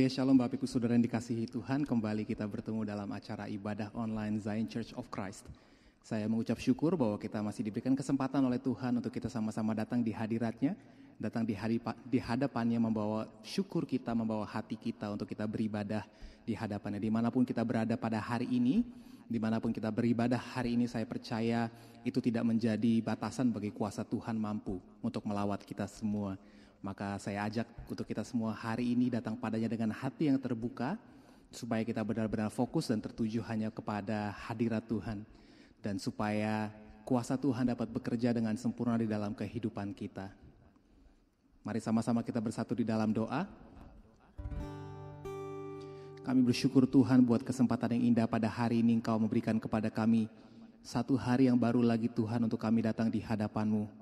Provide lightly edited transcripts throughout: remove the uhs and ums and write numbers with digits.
Shalom Bapak Ibu Saudara yang dikasihi Tuhan. Kembali kita bertemu dalam acara ibadah online Zion Church of Christ. Saya mengucap syukur bahwa kita masih diberikan kesempatan oleh Tuhan untuk kita sama-sama datang di hadiratnya, datang di hadapannya, membawa syukur kita, membawa hati kita untuk kita beribadah di hadapannya. Dimanapun kita berada pada hari ini, dimanapun kita beribadah hari ini, saya percaya itu tidak menjadi batasan bagi kuasa Tuhan mampu untuk melawat kita semua. Maka saya ajak untuk kita semua hari ini datang padanya dengan hati yang terbuka, supaya kita benar-benar fokus dan tertuju hanya kepada hadirat Tuhan, dan supaya kuasa Tuhan dapat bekerja dengan sempurna di dalam kehidupan kita. Mari sama-sama kita bersatu di dalam doa. Kami bersyukur Tuhan buat kesempatan yang indah pada hari ini Engkau memberikan kepada kami satu hari yang baru lagi Tuhan, untuk kami datang di hadapan-Mu,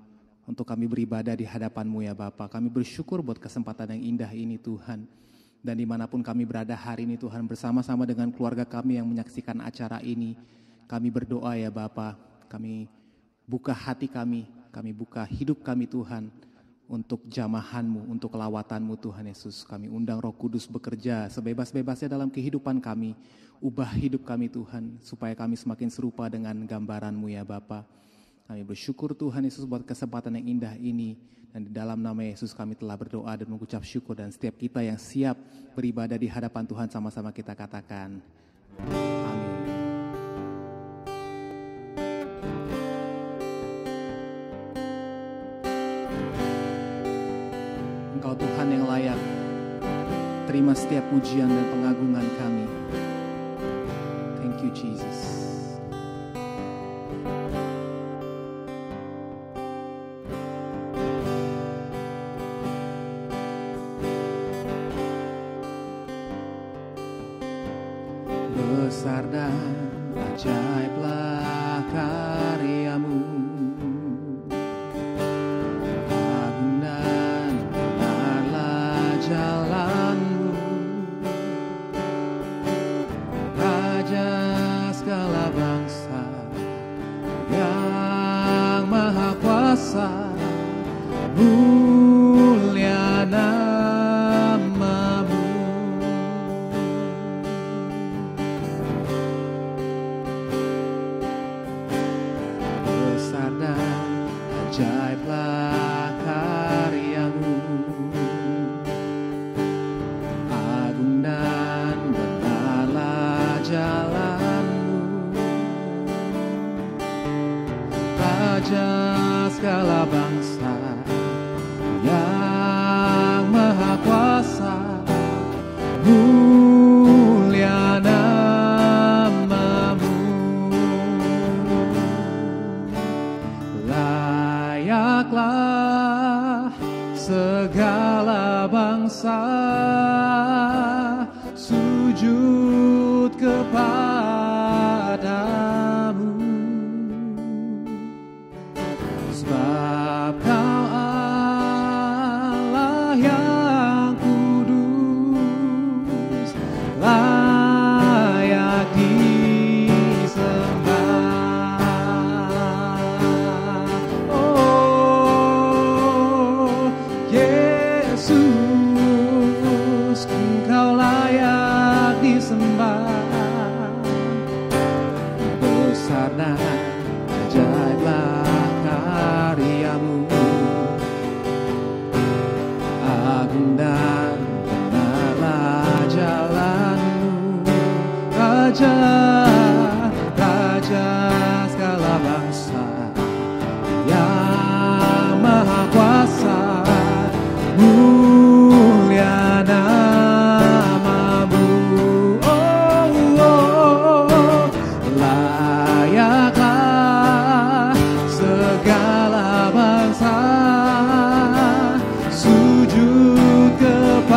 untuk kami beribadah di hadapan-Mu ya Bapa. Kami bersyukur buat kesempatan yang indah ini Tuhan. Dan dimanapun kami berada hari ini Tuhan, bersama-sama dengan keluarga kami yang menyaksikan acara ini, kami berdoa ya Bapa. Kami buka hati kami buka hidup kami Tuhan, untuk jamahan-Mu, untuk kelawatan-Mu Tuhan Yesus. Kami undang Roh Kudus bekerja sebebas-bebasnya dalam kehidupan kami. Ubah hidup kami Tuhan, supaya kami semakin serupa dengan gambaran-Mu ya Bapa. Kami bersyukur Tuhan Yesus buat kesempatan yang indah ini. Dan di dalam nama Yesus kami telah berdoa dan mengucap syukur. Dan setiap kita yang siap beribadah di hadapan Tuhan, sama-sama kita katakan amin. Engkau Tuhan yang layak, terima setiap pujian dan pengagungan kami. Thank you Jesus. Besar dan ajaiblah karya-Mu, agung dan benarlah jalan-Mu, Raja segala bangsa yang maha kuasa, mulia nama-Mu. Ajaiblah karya-Mu, agung dan benarlah jalan-Mu, Raja segala bangsa yang maha kuasa, mulia nama-Mu. Layaklah segala bangsa sujud kepadamu, sebab Kau Allah yang kudus, layak disembah. Yesus, Engkau layak disembah. Besar dan ajaiblah karya-Mu, agung dan benarlah jalan-Mu, Raja segala bangsa yang maha kuasa, mulia nama-Mu. Layaklah segala bangsa sujud kepadamu,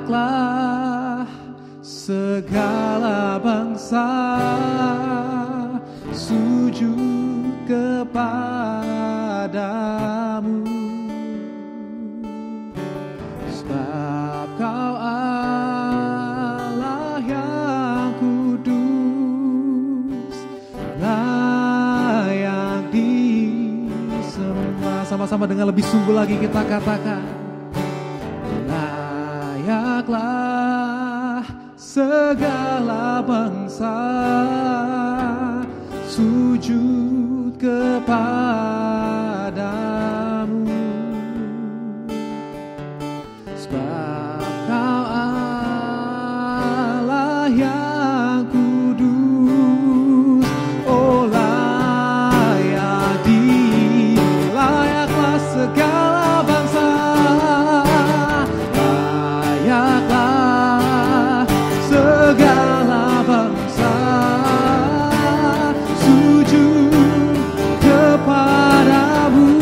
layaklah segala bangsa sujud kepadamu, sebab Kau Allah yang kudus, layak disembah. Sama-sama dengan lebih sungguh lagi kita katakan, layaklah segala bangsa sujud kepadamu, sebab Kau Allah yang kudus, oh layaklah segala bangsa, layaklah segala bangsa sujud kepadamu,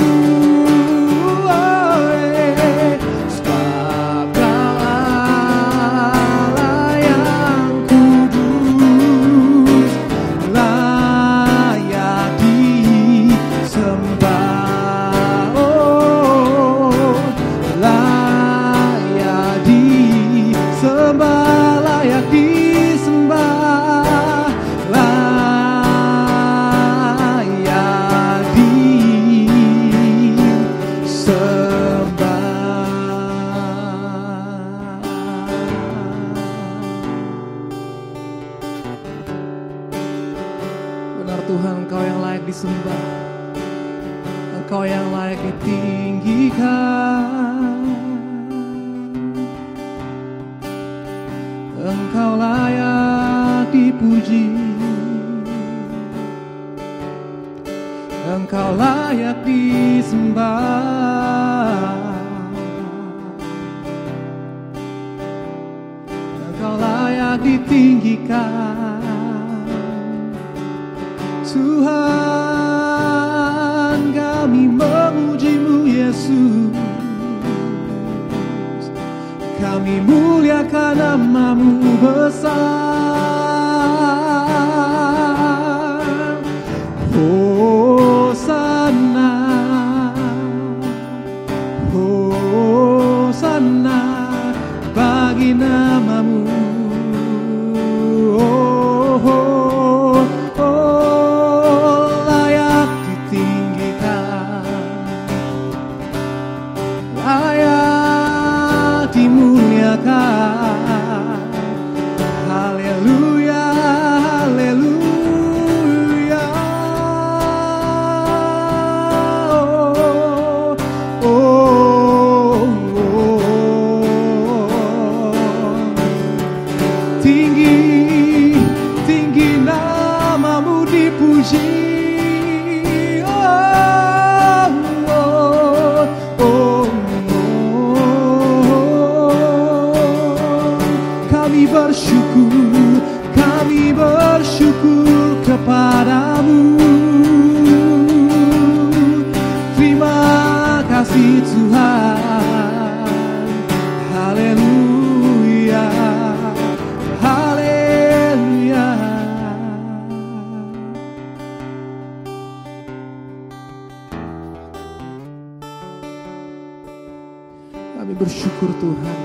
sebab Kau Allah yang kudus, layak disembah, oh layak disembah, layak disembah, layak disembah. Benar Tuhan, Engkau yang layak disembah, Engkau yang layak ditinggikan, Engkau layak dipuji, Engkau layak disembah, Engkau layak ditinggikan. Tuhan, kami memuji-Mu Yesus, kami muliakan nama-Mu besar. Hosana, Hosana bagi nama-Mu. Oh, oh, oh, layak ditinggikan, layak dimuliakan. Haleluya, haleluya. Oh, oh, oh. Tinggi, tinggi nama-Mu dipuji. Oh, oh, oh, oh. Kami bersyukur kepadamu. Terima kasih Tuhan. Haleluya, haleluya. Kami bersyukur Tuhan,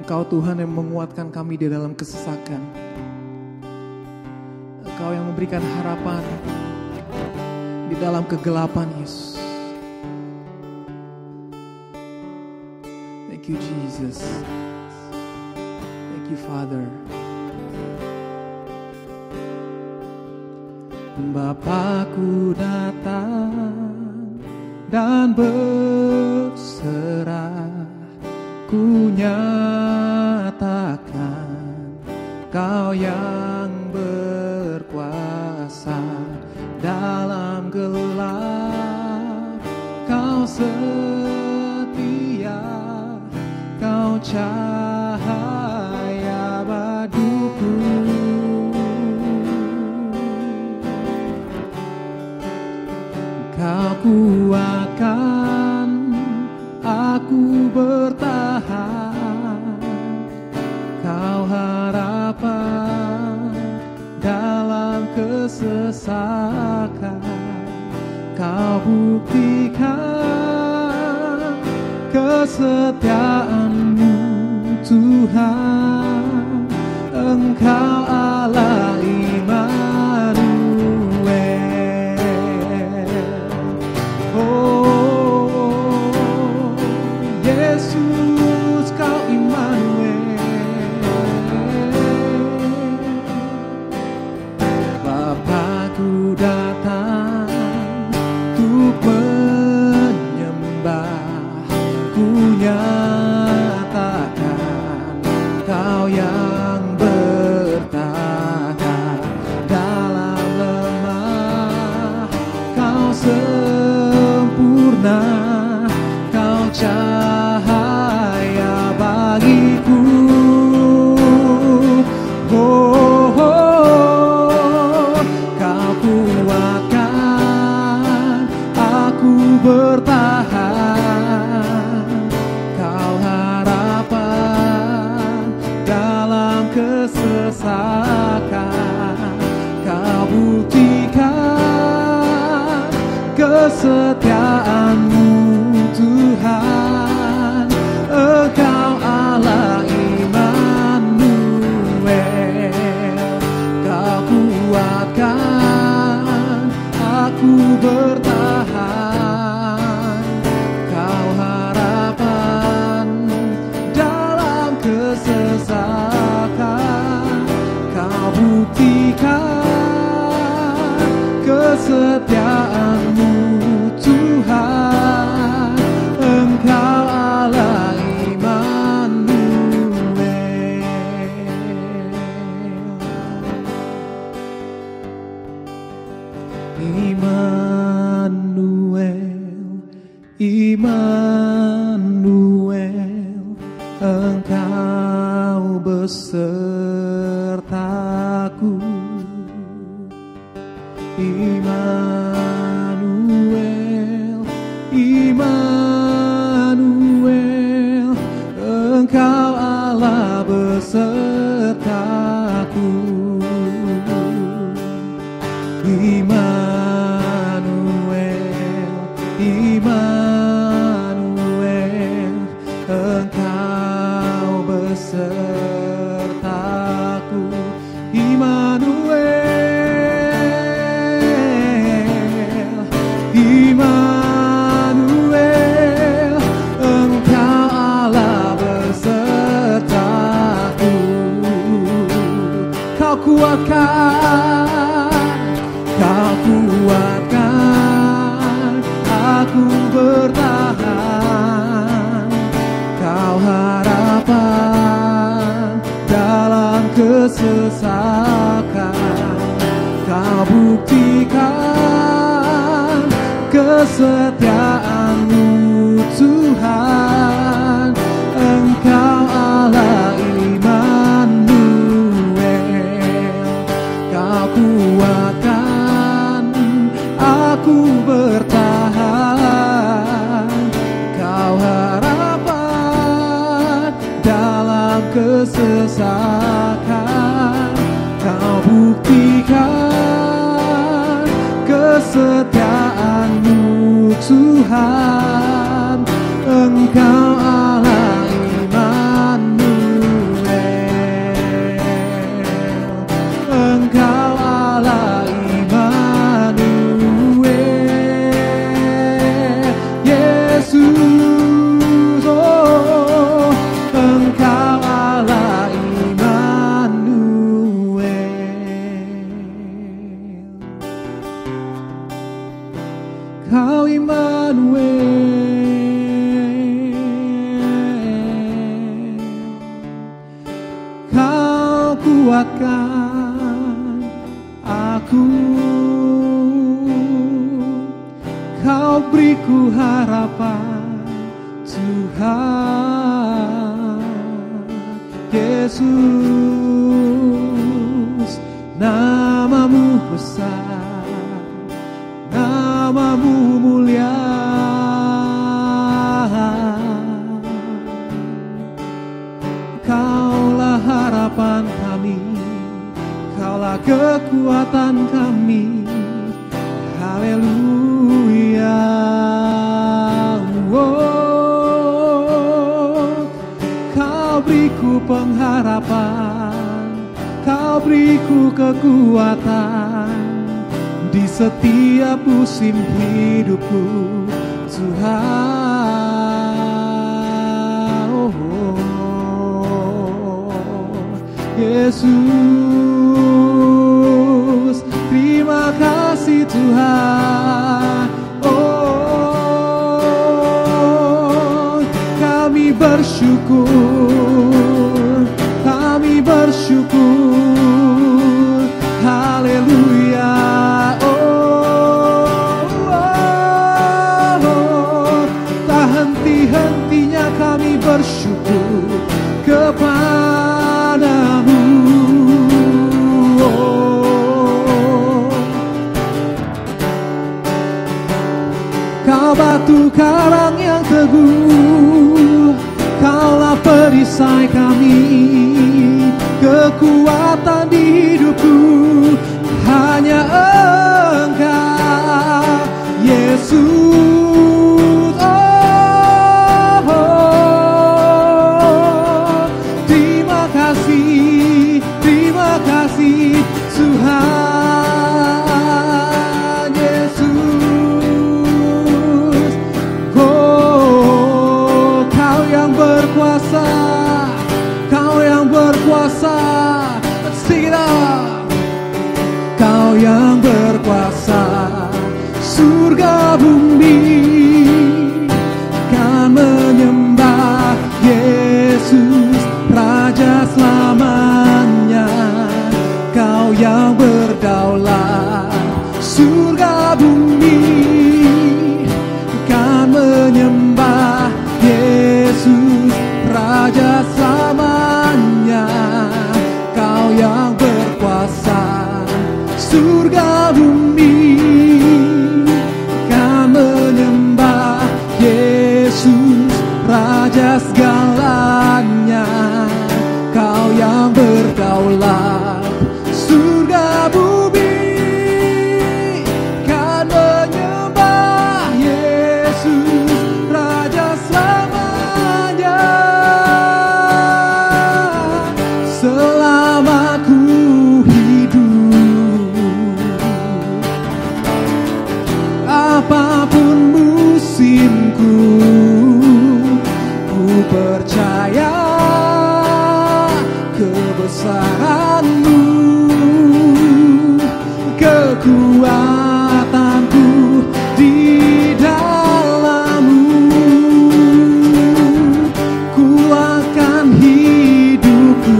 Engkau Tuhan yang menguatkan kami di dalam kesesakan, Engkau yang memberikan harapan di dalam kegelapan, Yesus. Thank you Jesus, thank you Father. Bapakku datang dan berserah, ku nyatakan Kau yang berkuasa dalam gelap. Kau setia, Kau cahaya baduku. Kau kuatkan aku buktikan kesetiaan-Mu Tuhan, Engkau Allah Immanuel. Oh Yesus, Kau Immanuel. Bapakku datang untuk menyembah, ku nyatakan Kau yang bertahan dalam lemah. Kau sempurna, Kau cahaya bagiku. Oh, oh, Kau kuatkan aku bertahan. Kau harapan dalam kesesakan. Kau buktikan kesetiaan-Mu Tuhan, Engkau Allah Immanuel. Kau kuatkan aku bertahan. Kau harapan dalam kesesakan. Kau buktikan kesetiaan-Mu Tuhan, Engkau Allah Immanuel. Immanuel, Immanuel, Engkau besertaku. Immanuel, Immanuel, Engkau Allah besertaku. Immanuel, Immanuel, Engkau besertaku. Immanuel, Immanuel, Engkau Allah besertaku. Kau kuatkan, Kau kuatkan aku bertahan. Kau harapan dalam kesesakan. Kau buktikan kesetiaan-Mu Tuhan, Engkau Allah Immanuel. Kau kuatkan aku bertahan. Kau harapan dalam kesesakan. Kau buktikan kesetiaan-Mu Tuhan, Engkau Allah Immanuel. Engkau Allah Immanuel. Yesus, oh, Engkau Allah Immanuel. Kau Immanuel. Kau kuatkan aku. Kau beriku harapan Tuhan. Yesus, nama-Mu besar, nama-Mu mulia. Kaulah harapan kami, Kaulah kekuatan kami. Haleluya. pengharapan, Kau beriku kekuatan di setiap musim hidupku, Tuhan. Oh, Yesus, terima kasih Tuhan. Oh, kami bersyukur, kami bersyukur, haleluya. Tak henti-hentinya kami bersyukur kepadamu. Kau batu karang yang teguh, Kaulah perisai kami, kekuatan di hidupku, hanya Engkau, Yesus. Terima kasih Tuhan Yesus. Oh, Kau yang berkuasa, Kau yang berkuasa. Let's sing it up. Kau yang berkuasa, surga bumi kan menyembah Yesus, Raja selamanya. Kau yang berdaulat, surga bumi kan menyembah Yesus, Raja selamanya. Kau yang berkuasa, surga bumi kan menyembah Yesus, Raja segalanya. Kau yang berdaulat, surga bumi kan menyembah Yesus, Raja selamanya. Selama ku hidup, apapun musimku, ku percaya kebesaran-Mu, kekuatanku di dalam-Mu. Ku akan hidupku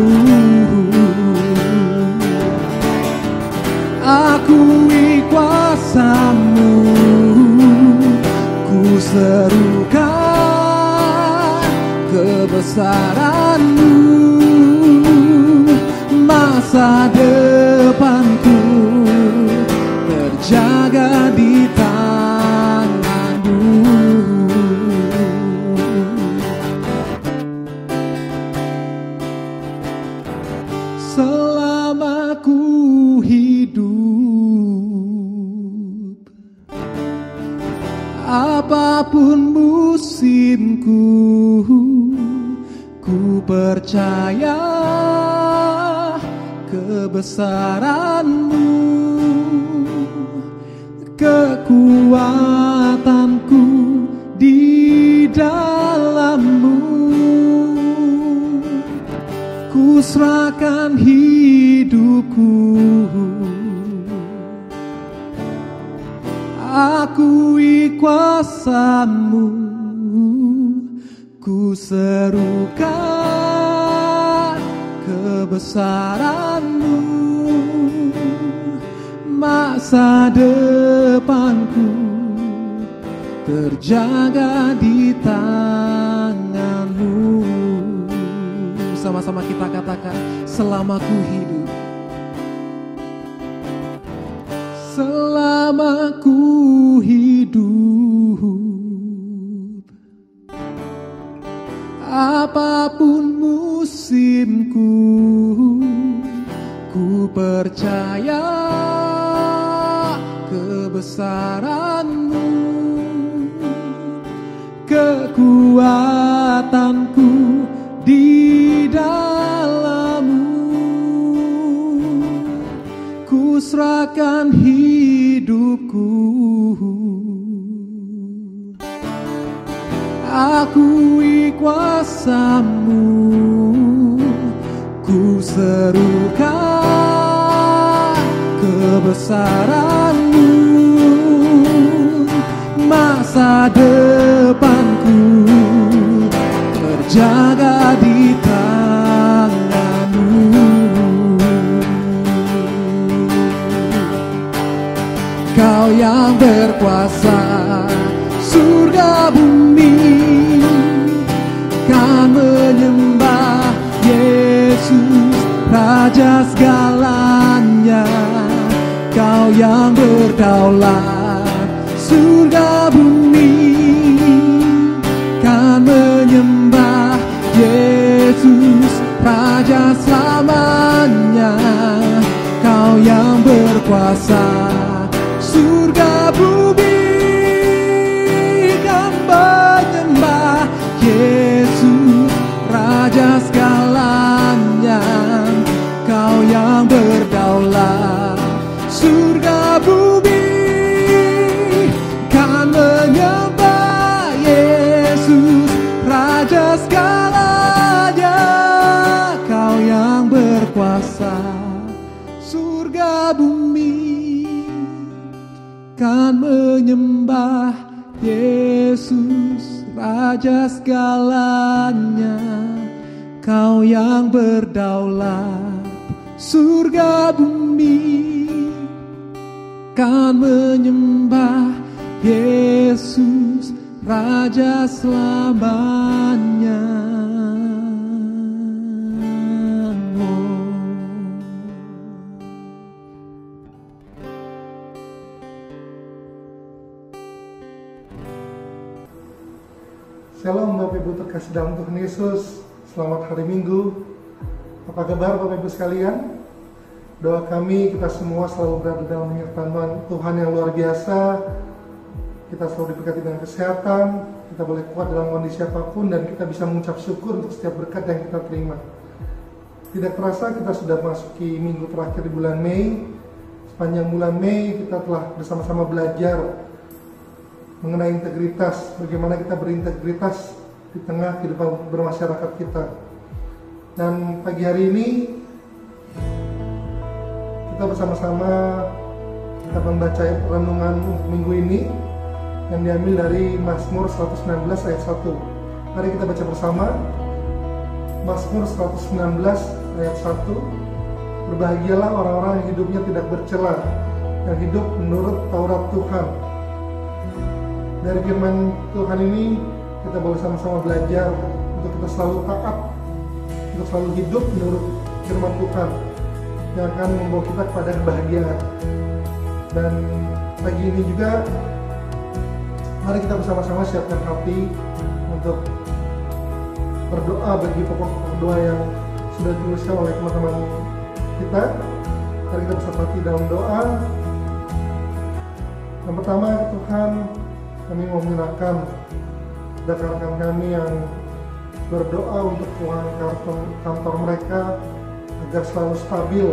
akui kuasa-Mu, ku serukan kebesaran-Mu. Masa depanku terjaga di tangan-Mu. Selama ku hidup, apapun musimku, ku percaya kebesaran-Mu, kekuatanku di dalam-Mu. Ku serahkan hidupku, akui kuasa-Mu, ku serukan kebesaran-Mu. Masa depanku terjaga di tangan-Mu. Sama-sama kita katakan, selama ku hidup, selama ku hidup, apapun musimku, ku percaya kebesaran-Mu, kekuatanku di dalam serahkan hidupku. Akui kuasa-Mu, ku serukan kebesaran-Mu. Masa depanku terjaga di tangan-Mu. Kau yang berkuasa surga bumi, kan menyembah Yesus Raja segalanya. Kau yang berdaulat surga bumi, kan menyembah Yesus Raja selamanya. Kau yang berkuasa surga bumi, kan menyembah Yesus Raja segalanya. Kau yang berdaulat surga bumi, kan menyembah Yesus Raja segalanya. Kau yang berkuasa surga bumi, kan menyembah Yesus Raja segalanya. Kau yang berdaulat surga bumi, kan menyembah Yesus Raja selamanya. Shalom Bapak Ibu terkasih dalam Tuhan Yesus. Selamat hari Minggu. Apa kabar Bapak Ibu sekalian? Doa kami kita semua selalu berada dalam penyertaan Tuhan yang luar biasa. Kita selalu diberkati dengan kesehatan, kita boleh kuat dalam kondisi apapun, dan kita bisa mengucap syukur untuk setiap berkat yang kita terima. Tidak terasa kita sudah memasuki minggu terakhir di bulan Mei. Sepanjang bulan Mei kita telah bersama-sama belajar mengenai integritas, bagaimana kita berintegritas di tengah kehidupan bermasyarakat kita. Dan pagi hari ini kita bersama-sama akan membaca renungan minggu ini yang diambil dari Mazmur 119 ayat 1. Mari kita baca bersama Mazmur 119 ayat 1. Berbahagialah orang-orang yang hidupnya tidak bercela, yang hidup menurut Taurat Tuhan. Dari firman Tuhan ini kita boleh sama-sama belajar untuk kita selalu taat, untuk selalu hidup menurut firman Tuhan yang akan membawa kita kepada kebahagiaan. Dan pagi ini juga mari kita bersama-sama siapkan hati untuk berdoa bagi pokok-pokok doa yang sudah dituliskan oleh teman-teman kita. Mari kita bersama hati dalam doa. Yang pertama, Tuhan, kami mau menyerahkan rekan-rekan kami yang berdoa untuk keuangan kantor mereka agar selalu stabil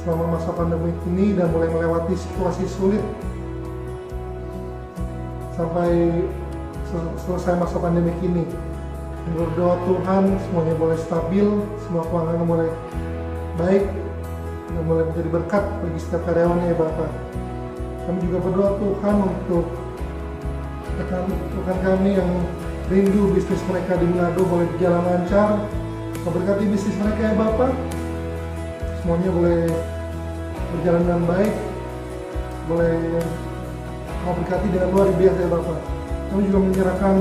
selama masa pandemi ini dan mulai melewati situasi sulit sampai selesai masa pandemi ini. Berdoa Tuhan semuanya boleh stabil, semua keuangan boleh baik dan boleh menjadi berkat bagi setiap karyawannya ya Bapak. Kami juga berdoa Tuhan untuk rekan kami yang rindu bisnis mereka di Manado boleh berjalan lancar. Kau berkati bisnis mereka ya Bapak. Semuanya boleh berjalan dengan baik, boleh Kau berkati dengan luar biasa ya Bapak. Kami juga menyerahkan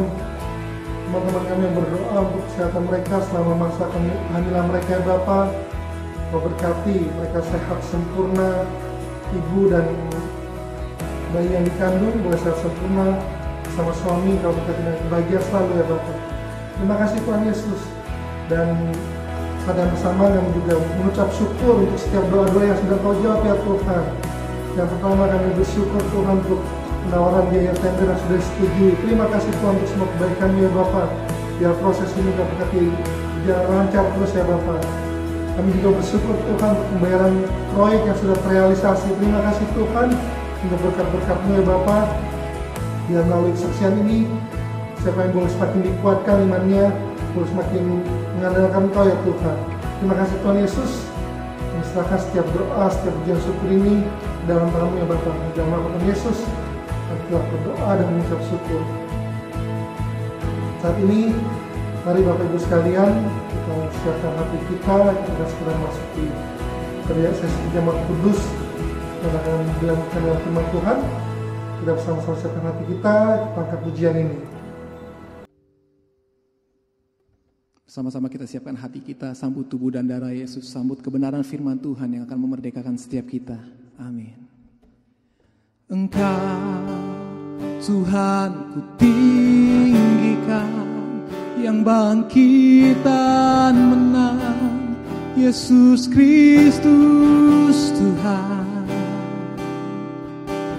teman-teman kami yang berdoa untuk kesehatan mereka selama masa kehamilan mereka ya Bapak. Kau berkati mereka sehat sempurna, ibu dan bayi yang dikandung boleh sehat sempurna, sama suami Kau berkati dengan kebahagiaan selalu ya Bapak. Terima kasih Tuhan Yesus. Dan pada bersama kami juga mengucap syukur untuk setiap doa-doa yang sudah Kau jawab ya Tuhan. Yang pertama kami bersyukur Tuhan untuk penawaran biaya tender yang sudah disetujui. Terima kasih Tuhan untuk semua kebaikan ya Bapak. Biar proses ini Kau berkati berjalan lancar terus ya Bapak. Kami juga bersyukur Tuhan untuk pembayaran proyek yang sudah terrealisasi. Terima kasih Tuhan untuk berkat-berkat-Mu ya Bapa. Biar melalui kesaksian ini, siapa yang boleh semakin dikuatkan imannya, boleh semakin mengandalkan Engkau ya Tuhan. Terima kasih Tuhan Yesus. Kami serahkan setiap doa, setiap pujian syukur ini dalam tangan-Mu ya Bapa. Dalam nama Tuhan Yesus, kami telah berdoa dan mengucap syukur. Saat ini, mari Bapak Ibu sekalian, kita siapkan hati kita segera masuki sesi jemaat kudus yang akan dilakukan dalam firman Tuhan. Kita bersama-sama siapkan hati kita angkat pujian ini. Sama-sama kita siapkan hati kita, sambut tubuh dan darah Yesus, sambut kebenaran firman Tuhan yang akan memerdekakan setiap kita. Amin. Engkau Tuhan ku tinggikan, yang bangkitan menang, Yesus Kristus Tuhan,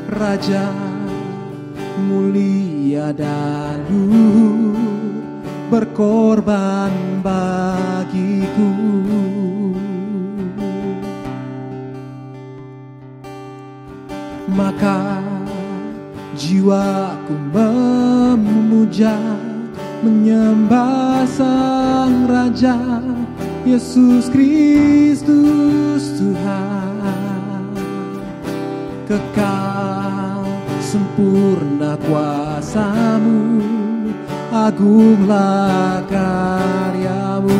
Raja mulia dan luhur, berkorban bagiku. Maka jiwaku memuja, menyembah Sang Raja, Yesus Kristus Tuhan. Kekal sempurna kuasa-Mu, agunglah karya-Mu.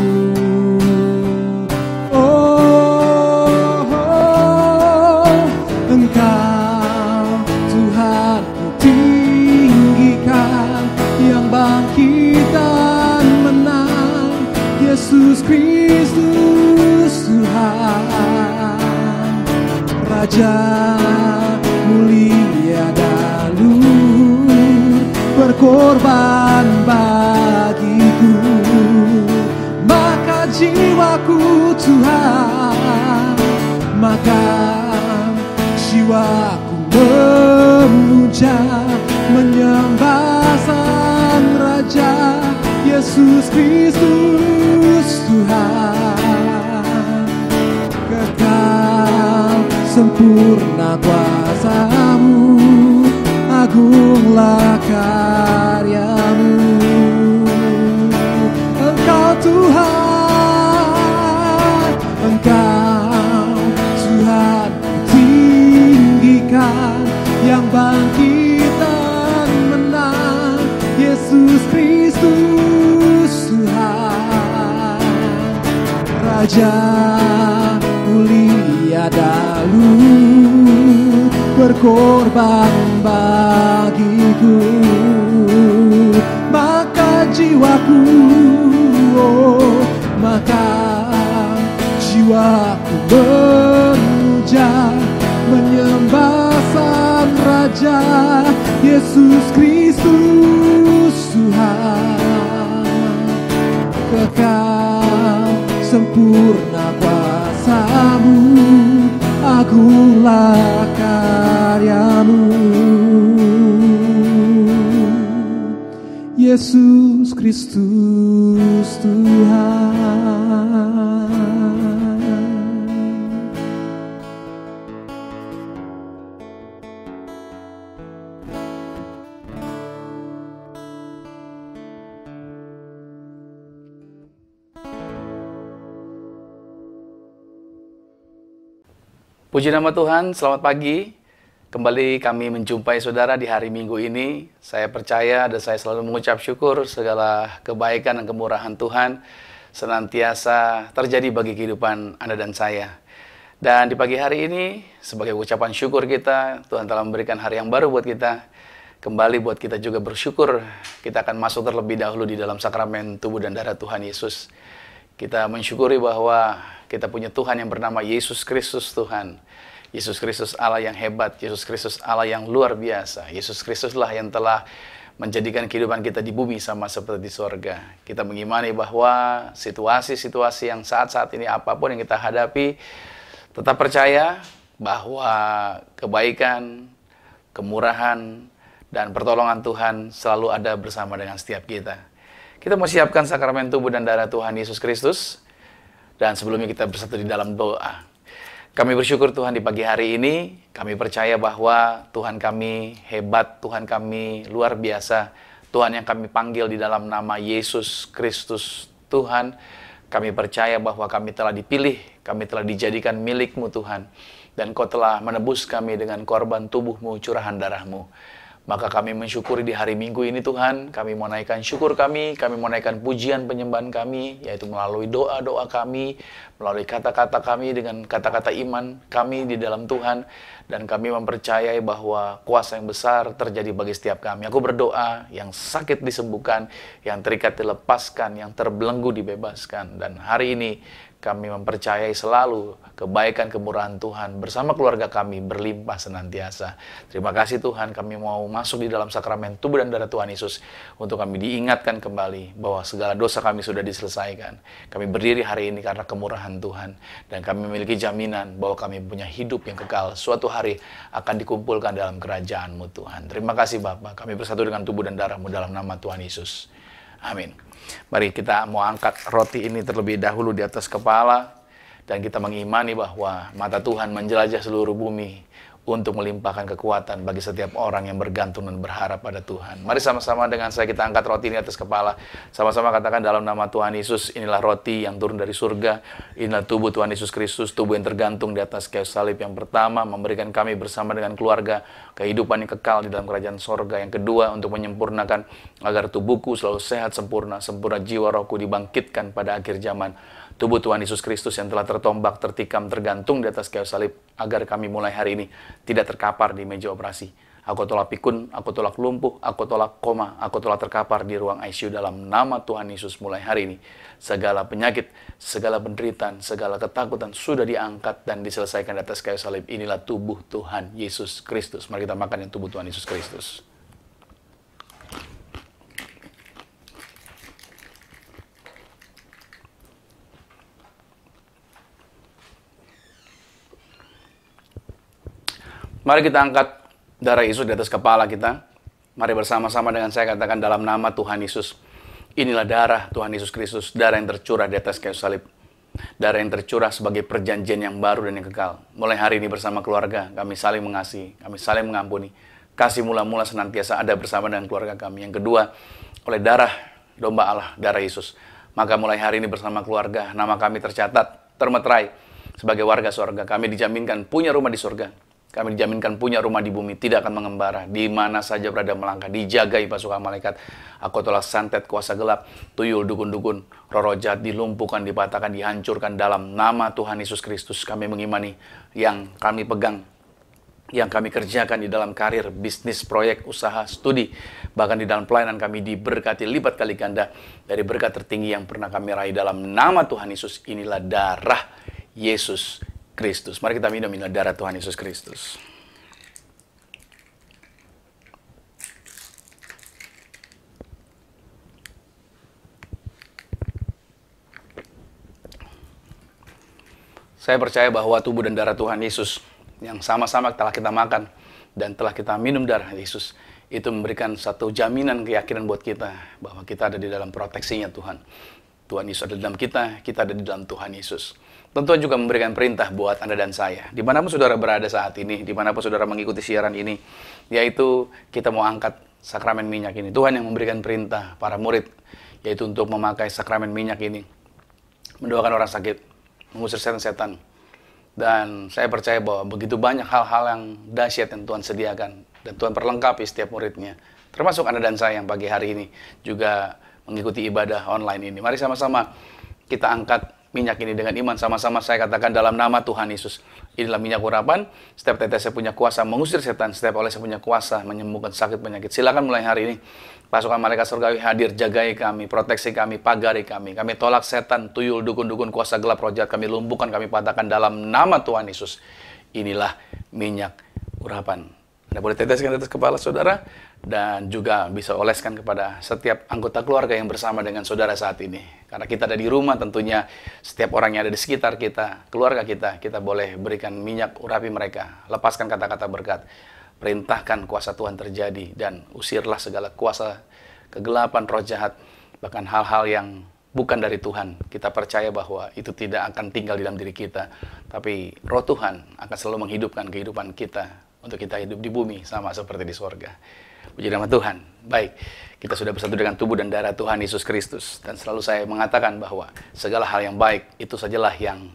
Engkau Tuhan ku tinggikan, yang bangkitan menang, Yesus Kristus Tuhan, Raja mulia dan luhur, berkorban bagiku. Maka jiwaku Tuhan, maka jiwaku memuja, menyembah Sang Raja, Yesus Kristus Tuhan. Kekal sempurna kuasa-Mu, agunglah karya-Mu. Engkau Tuhan, Engkau Tuhan tinggikan, yang bangkitan menang, Yesus Kristus Tuhan, Raja mulia dan luhur, berkorban bagiku. Maka jiwaku, maka jiwaku memuja, menyembah Sang Raja, Yesus Kristus Tuhan. Kekal sempurna kuasa-Mu, agunglah karya-Mu. Yesus Kristus Tuhan. Puji nama Tuhan, selamat pagi. Kembali kami menjumpai saudara di hari Minggu ini. Saya percaya dan saya selalu mengucap syukur segala kebaikan dan kemurahan Tuhan senantiasa terjadi bagi kehidupan Anda dan saya. Dan di pagi hari ini, sebagai ucapan syukur kita, Tuhan telah memberikan hari yang baru buat kita. Kembali buat kita juga bersyukur, kita akan masuk terlebih dahulu di dalam sakramen tubuh dan darah Tuhan Yesus. Kita mensyukuri bahwa kita punya Tuhan yang bernama Yesus Kristus Tuhan. Yesus Kristus Allah yang hebat, Yesus Kristus Allah yang luar biasa. Yesus Kristuslah yang telah menjadikan kehidupan kita di bumi sama seperti di sorga. Kita mengimani bahwa situasi-situasi yang saat-saat ini apapun yang kita hadapi, tetap percaya bahwa kebaikan, kemurahan, dan pertolongan Tuhan selalu ada bersama dengan setiap kita. Kita mau siapkan sakramen tubuh dan darah Tuhan Yesus Kristus. Dan sebelumnya kita bersatu di dalam doa. Kami bersyukur Tuhan di pagi hari ini, kami percaya bahwa Tuhan kami hebat, Tuhan kami luar biasa, Tuhan yang kami panggil di dalam nama Yesus Kristus Tuhan. Kami percaya bahwa kami telah dipilih, kami telah dijadikan milik-Mu Tuhan. Dan Kau telah menebus kami dengan korban tubuh-Mu, curahan darah-Mu. Maka kami mensyukuri di hari Minggu ini Tuhan, kami mau naikkan syukur kami mau naikkan pujian penyembahan kami, yaitu melalui doa-doa kami, melalui kata-kata kami dengan kata-kata iman kami di dalam Tuhan. Dan kami mempercayai bahwa kuasa yang besar terjadi bagi setiap kami. Aku berdoa, yang sakit disembuhkan, yang terikat dilepaskan, yang terbelenggu dibebaskan. Dan hari ini kami mempercayai selalu kebaikan kemurahan Tuhan bersama keluarga kami berlimpah senantiasa. Terima kasih Tuhan, kami mau masuk di dalam sakramen tubuh dan darah Tuhan Yesus untuk kami diingatkan kembali bahwa segala dosa kami sudah diselesaikan. Kami berdiri hari ini karena kemurahan Tuhan, dan kami memiliki jaminan bahwa kami punya hidup yang kekal. Suatu hari akan dikumpulkan dalam kerajaan-Mu Tuhan. Terima kasih Bapa, kami bersatu dengan tubuh dan darah-Mu dalam nama Tuhan Yesus. Amin. Mari kita mau angkat roti ini terlebih dahulu di atas kepala, dan kita mengimani bahwa mata Tuhan menjelajah seluruh bumi untuk melimpahkan kekuatan bagi setiap orang yang bergantung dan berharap pada Tuhan. Mari sama-sama dengan saya kita angkat roti ini atas kepala. Sama-sama katakan dalam nama Tuhan Yesus, inilah roti yang turun dari surga. Inilah tubuh Tuhan Yesus Kristus, tubuh yang tergantung di atas kayu salib. Yang pertama, memberikan kami bersama dengan keluarga kehidupan yang kekal di dalam kerajaan sorga. Yang kedua, untuk menyempurnakan agar tubuhku selalu sehat sempurna, sempurna jiwa rohku dibangkitkan pada akhir zaman. Tubuh Tuhan Yesus Kristus yang telah tertombak, tertikam, tergantung di atas kayu salib, agar kami mulai hari ini tidak terkapar di meja operasi. Aku tolak pikun, aku tolak lumpuh, aku tolak koma, aku tolak terkapar di ruang ICU dalam nama Tuhan Yesus mulai hari ini. Segala penyakit, segala penderitaan, segala ketakutan sudah diangkat dan diselesaikan di atas kayu salib. Inilah tubuh Tuhan Yesus Kristus. Mari kita makan yang tubuh Tuhan Yesus Kristus. Mari kita angkat darah Yesus di atas kepala kita. Mari bersama-sama dengan saya katakan dalam nama Tuhan Yesus. Inilah darah Tuhan Yesus Kristus, darah yang tercurah di atas kayu salib. Darah yang tercurah sebagai perjanjian yang baru dan yang kekal. Mulai hari ini bersama keluarga, kami saling mengasihi, kami saling mengampuni. Kasih mula-mula senantiasa ada bersama dengan keluarga kami. Yang kedua, oleh darah domba Allah, darah Yesus. Maka mulai hari ini bersama keluarga, nama kami tercatat, termeterai sebagai warga surga. Kami dijaminkan punya rumah di surga. Kami dijaminkan punya rumah di bumi, tidak akan mengembara. Di mana saja berada melangkah, dijagai pasukan malaikat. Aku tolak santet kuasa gelap, tuyul, dukun-dukun, roh jahat dilumpuhkan, dipatahkan, dihancurkan dalam nama Tuhan Yesus Kristus. Kami mengimani yang kami pegang, yang kami kerjakan di dalam karir, bisnis, proyek, usaha, studi, bahkan di dalam pelayanan kami diberkati lipat kali ganda dari berkat tertinggi yang pernah kami raih dalam nama Tuhan Yesus. Inilah darah Yesus Kristus. Mari kita minum inilah darah Tuhan Yesus Kristus. Saya percaya bahwa tubuh dan darah Tuhan Yesus yang sama-sama telah kita makan dan telah kita minum darah Yesus, itu memberikan satu jaminan keyakinan buat kita bahwa kita ada di dalam proteksinya Tuhan. Tuhan Yesus ada di dalam kita ada di dalam Tuhan Yesus. Tentu juga memberikan perintah buat Anda dan saya, dimanapun saudara berada saat ini, dimanapun saudara mengikuti siaran ini, yaitu kita mau angkat sakramen minyak ini. Tuhan yang memberikan perintah para murid, yaitu untuk memakai sakramen minyak ini, mendoakan orang sakit, mengusir setan-setan. Dan saya percaya bahwa begitu banyak hal-hal yang dahsyat yang Tuhan sediakan, dan Tuhan perlengkapi setiap muridnya, termasuk Anda dan saya yang pagi hari ini juga mengikuti ibadah online ini. Mari sama-sama kita angkat minyak ini dengan iman. Sama-sama saya katakan dalam nama Tuhan Yesus. Inilah minyak urapan. Setiap tetesnya punya kuasa mengusir setan. Setiap olesnya punya kuasa menyembuhkan sakit penyakit. Silakan mulai hari ini. Pasukan malaikat surgawi hadir, jagai kami, proteksi kami, pagari kami. Kami tolak setan, tuyul, dukun-dukun, kuasa gelap, roh jahat. Kami lumpuhkan, kami patahkan dalam nama Tuhan Yesus. Inilah minyak urapan. Anda boleh teteskan di atas kepala saudara, dan juga bisa oleskan kepada setiap anggota keluarga yang bersama dengan saudara saat ini. Karena kita ada di rumah, tentunya setiap orang yang ada di sekitar kita, keluarga kita boleh berikan minyak urapi mereka. Lepaskan kata-kata berkat, perintahkan kuasa Tuhan terjadi, dan usirlah segala kuasa kegelapan, roh jahat, bahkan hal-hal yang bukan dari Tuhan, kita percaya bahwa itu tidak akan tinggal di dalam diri kita. Tapi roh Tuhan akan selalu menghidupkan kehidupan kita untuk kita hidup di bumi sama seperti di sorga. Puji nama Tuhan. Baik, kita sudah bersatu dengan tubuh dan darah Tuhan Yesus Kristus. Dan selalu saya mengatakan bahwa segala hal yang baik itu sajalah yang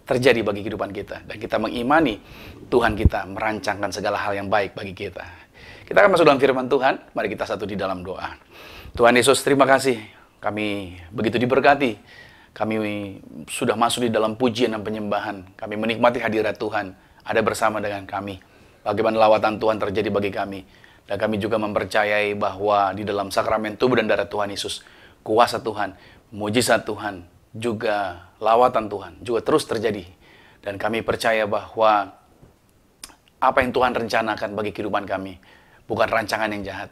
terjadi bagi kehidupan kita. Dan kita mengimani Tuhan kita merancangkan segala hal yang baik bagi kita. Kita akan masuk dalam firman Tuhan. Mari kita satu di dalam doa. Tuhan Yesus, terima kasih. Kami begitu diberkati. Kami sudah masuk di dalam pujian dan penyembahan. Kami menikmati hadirat Tuhan. Ada bersama dengan kami. Bagaimana lawatan Tuhan terjadi bagi kami. Dan kami juga mempercayai bahwa di dalam sakramen tubuh dan darah Tuhan Yesus, kuasa Tuhan, mujizat Tuhan, juga lawatan Tuhan juga terus terjadi. Dan kami percaya bahwa apa yang Tuhan rencanakan bagi kehidupan kami bukan rancangan yang jahat,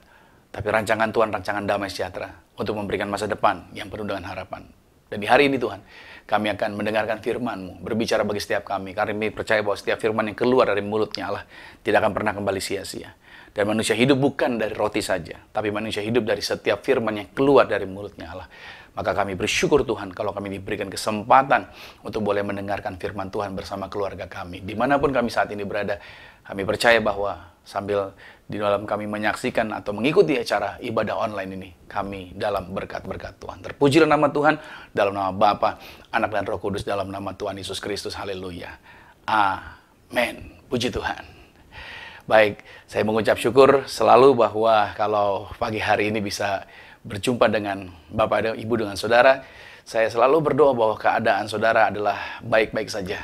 tapi rancangan Tuhan, rancangan damai sejahtera untuk memberikan masa depan yang penuh dengan harapan. Dan di hari ini Tuhan, kami akan mendengarkan firman-Mu, berbicara bagi setiap kami. Karena kami percaya bahwa setiap firman yang keluar dari mulutnya Allah tidak akan pernah kembali sia-sia. Dan manusia hidup bukan dari roti saja, tapi manusia hidup dari setiap firman yang keluar dari mulutnya Allah. Maka kami bersyukur Tuhan kalau kami diberikan kesempatan untuk boleh mendengarkan firman Tuhan bersama keluarga kami. Dimanapun kami saat ini berada, kami percaya bahwa sambil di dalam kami menyaksikan atau mengikuti acara ibadah online ini, kami dalam berkat-berkat Tuhan. Terpujilah nama Tuhan, dalam nama Bapa, Anak dan Roh Kudus, dalam nama Tuhan Yesus Kristus. Haleluya. Amin. Puji Tuhan. Baik, saya mengucap syukur selalu bahwa kalau pagi hari ini bisa berjumpa dengan Bapak dan Ibu, dengan saudara, saya selalu berdoa bahwa keadaan saudara adalah baik-baik saja.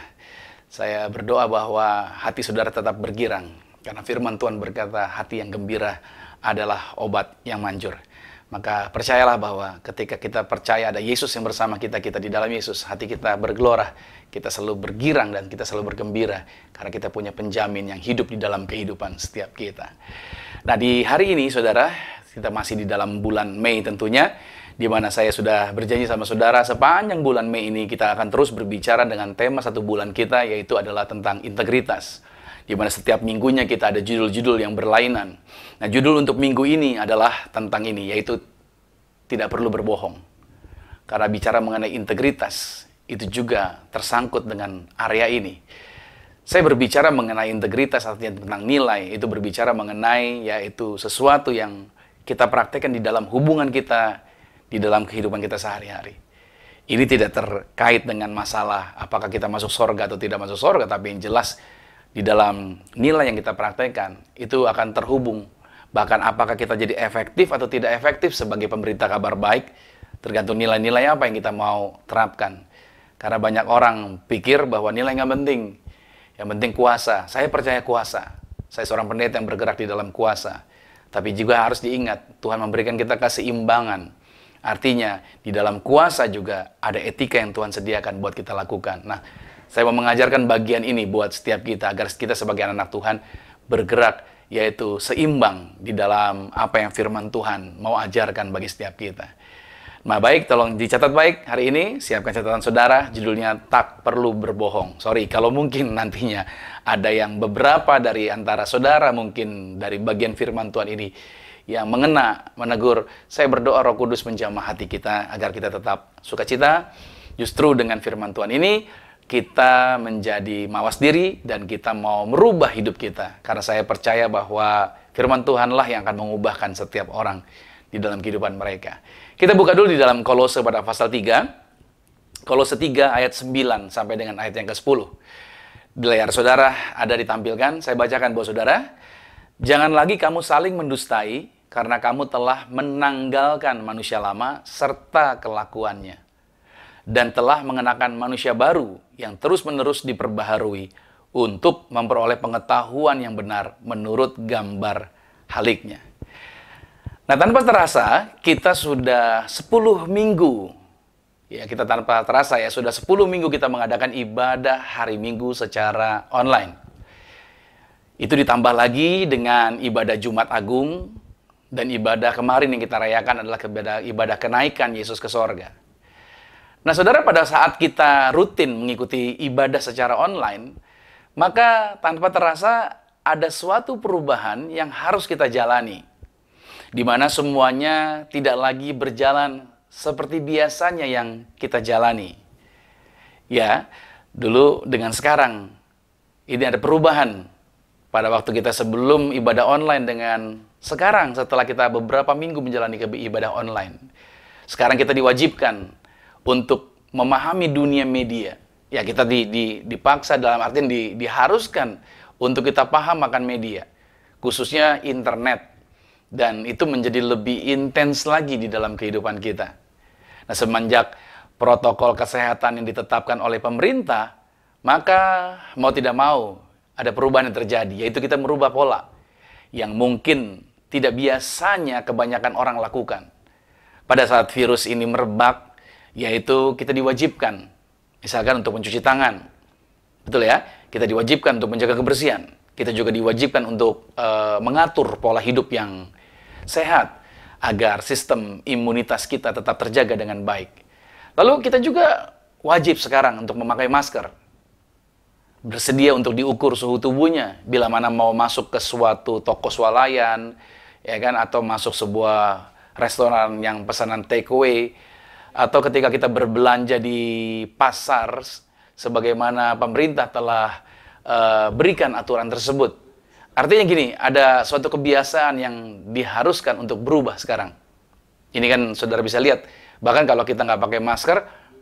Saya berdoa bahwa hati saudara tetap bergirang, karena firman Tuhan berkata, hati yang gembira adalah obat yang manjur. Maka percayalah bahwa ketika kita percaya ada Yesus yang bersama kita, kita di dalam Yesus, hati kita bergelora, kita selalu bergirang dan kita selalu bergembira, karena kita punya penjamin yang hidup di dalam kehidupan setiap kita. Nah, di hari ini saudara, kita masih di dalam bulan Mei tentunya, di mana saya sudah berjanji sama saudara sepanjang bulan Mei ini kita akan terus berbicara dengan tema satu bulan kita, yaitu adalah tentang integritas. Di mana setiap minggunya kita ada judul-judul yang berlainan. Nah, judul untuk minggu ini adalah tentang ini, yaitu tidak perlu berbohong. Karena bicara mengenai integritas, itu juga tersangkut dengan area ini. Saya berbicara mengenai integritas, artinya tentang nilai, itu berbicara mengenai yaitu sesuatu yang kita praktekkan di dalam hubungan kita, di dalam kehidupan kita sehari-hari. Ini tidak terkait dengan masalah apakah kita masuk surga atau tidak masuk surga, tapi yang jelas di dalam nilai yang kita praktekkan, itu akan terhubung. Bahkan apakah kita jadi efektif atau tidak efektif sebagai pemberita kabar baik, tergantung nilai-nilai apa yang kita mau terapkan. Karena banyak orang pikir bahwa nilai nggak penting. Yang penting kuasa. Saya percaya kuasa. Saya seorang pendeta yang bergerak di dalam kuasa. Tapi juga harus diingat, Tuhan memberikan kita keseimbangan. Artinya, di dalam kuasa juga ada etika yang Tuhan sediakan buat kita lakukan. Nah, saya mau mengajarkan bagian ini buat setiap kita, agar kita sebagai anak Tuhan bergerak, yaitu seimbang di dalam apa yang firman Tuhan mau ajarkan bagi setiap kita. Nah, baik, tolong dicatat baik hari ini, siapkan catatan saudara, judulnya tak perlu berbohong. Sorry, kalau mungkin nantinya ada yang beberapa dari antara saudara mungkin dari bagian firman Tuhan ini yang mengena, menegur, saya berdoa Roh Kudus menjamah hati kita agar kita tetap sukacita. Justru dengan firman Tuhan ini, kita menjadi mawas diri dan kita mau merubah hidup kita. Karena saya percaya bahwa firman Tuhanlah yang akan mengubahkan setiap orang di dalam kehidupan mereka. Kita buka dulu di dalam Kolose pada pasal 3. Kolose 3 ayat 9 sampai dengan ayat yang ke-10. Di layar saudara ada ditampilkan, saya bacakan buat saudara. Jangan lagi kamu saling mendustai, karena kamu telah menanggalkan manusia lama serta kelakuannya, dan telah mengenakan manusia baru yang terus-menerus diperbaharui untuk memperoleh pengetahuan yang benar menurut gambar haliknya. Nah, tanpa terasa kita sudah 10 minggu, ya kita tanpa terasa ya, sudah 10 minggu kita mengadakan ibadah hari Minggu secara online. Itu ditambah lagi dengan ibadah Jumat Agung, dan ibadah kemarin yang kita rayakan adalah ibadah kenaikan Yesus ke sorga. Nah, saudara, pada saat kita rutin mengikuti ibadah secara online, maka tanpa terasa ada suatu perubahan yang harus kita jalani, di mana semuanya tidak lagi berjalan seperti biasanya yang kita jalani. Ya, dulu dengan sekarang, ini ada perubahan. Pada waktu kita sebelum ibadah online dengan sekarang setelah kita beberapa minggu menjalani ibadah online. Sekarang kita diwajibkan untuk memahami dunia media. Ya, kita dipaksa, dalam artian diharuskan untuk kita paham akan media, khususnya internet. Dan itu menjadi lebih intens lagi di dalam kehidupan kita. Nah, semenjak protokol kesehatan yang ditetapkan oleh pemerintah, maka mau tidak mau ada perubahan yang terjadi, yaitu kita merubah pola yang mungkin tidak biasanya kebanyakan orang lakukan. Pada saat virus ini merebak, yaitu kita diwajibkan, misalkan untuk mencuci tangan. Betul ya? Kita diwajibkan untuk menjaga kebersihan. Kita juga diwajibkan untuk mengatur pola hidup yang sehat, agar sistem imunitas kita tetap terjaga dengan baik. Lalu kita juga wajib sekarang untuk memakai masker. Bersedia untuk diukur suhu tubuhnya bila mana mau masuk ke suatu toko swalayan, ya kan, atau masuk sebuah restoran yang pesanan take away, atau ketika kita berbelanja di pasar sebagaimana pemerintah telah berikan aturan tersebut. Artinya gini, ada suatu kebiasaan yang diharuskan untuk berubah sekarang. Ini kan saudara bisa lihat, bahkan kalau kita nggak pakai masker,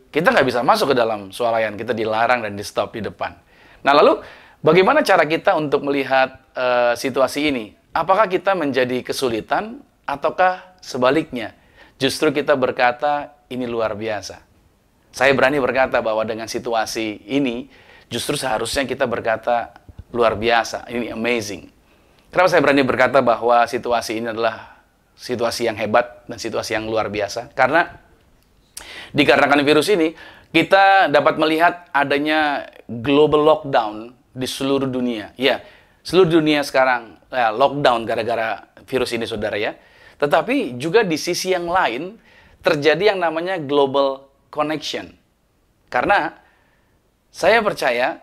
kita nggak bisa masuk ke dalam swalayan, kita dilarang dan di stop di depan. Nah, lalu bagaimana cara kita untuk melihat situasi ini? Apakah kita menjadi kesulitan ataukah sebaliknya? Justru kita berkata, ini luar biasa. Saya berani berkata bahwa dengan situasi ini, justru seharusnya kita berkata, luar biasa, ini amazing. Kenapa saya berani berkata bahwa situasi ini adalah situasi yang hebat dan situasi yang luar biasa? Karena dikarenakan virus ini, kita dapat melihat adanya global lockdown di seluruh dunia. Ya, seluruh dunia sekarang lockdown gara-gara virus ini, saudara ya. Tetapi juga di sisi yang lain, terjadi yang namanya global connection. Karena saya percaya,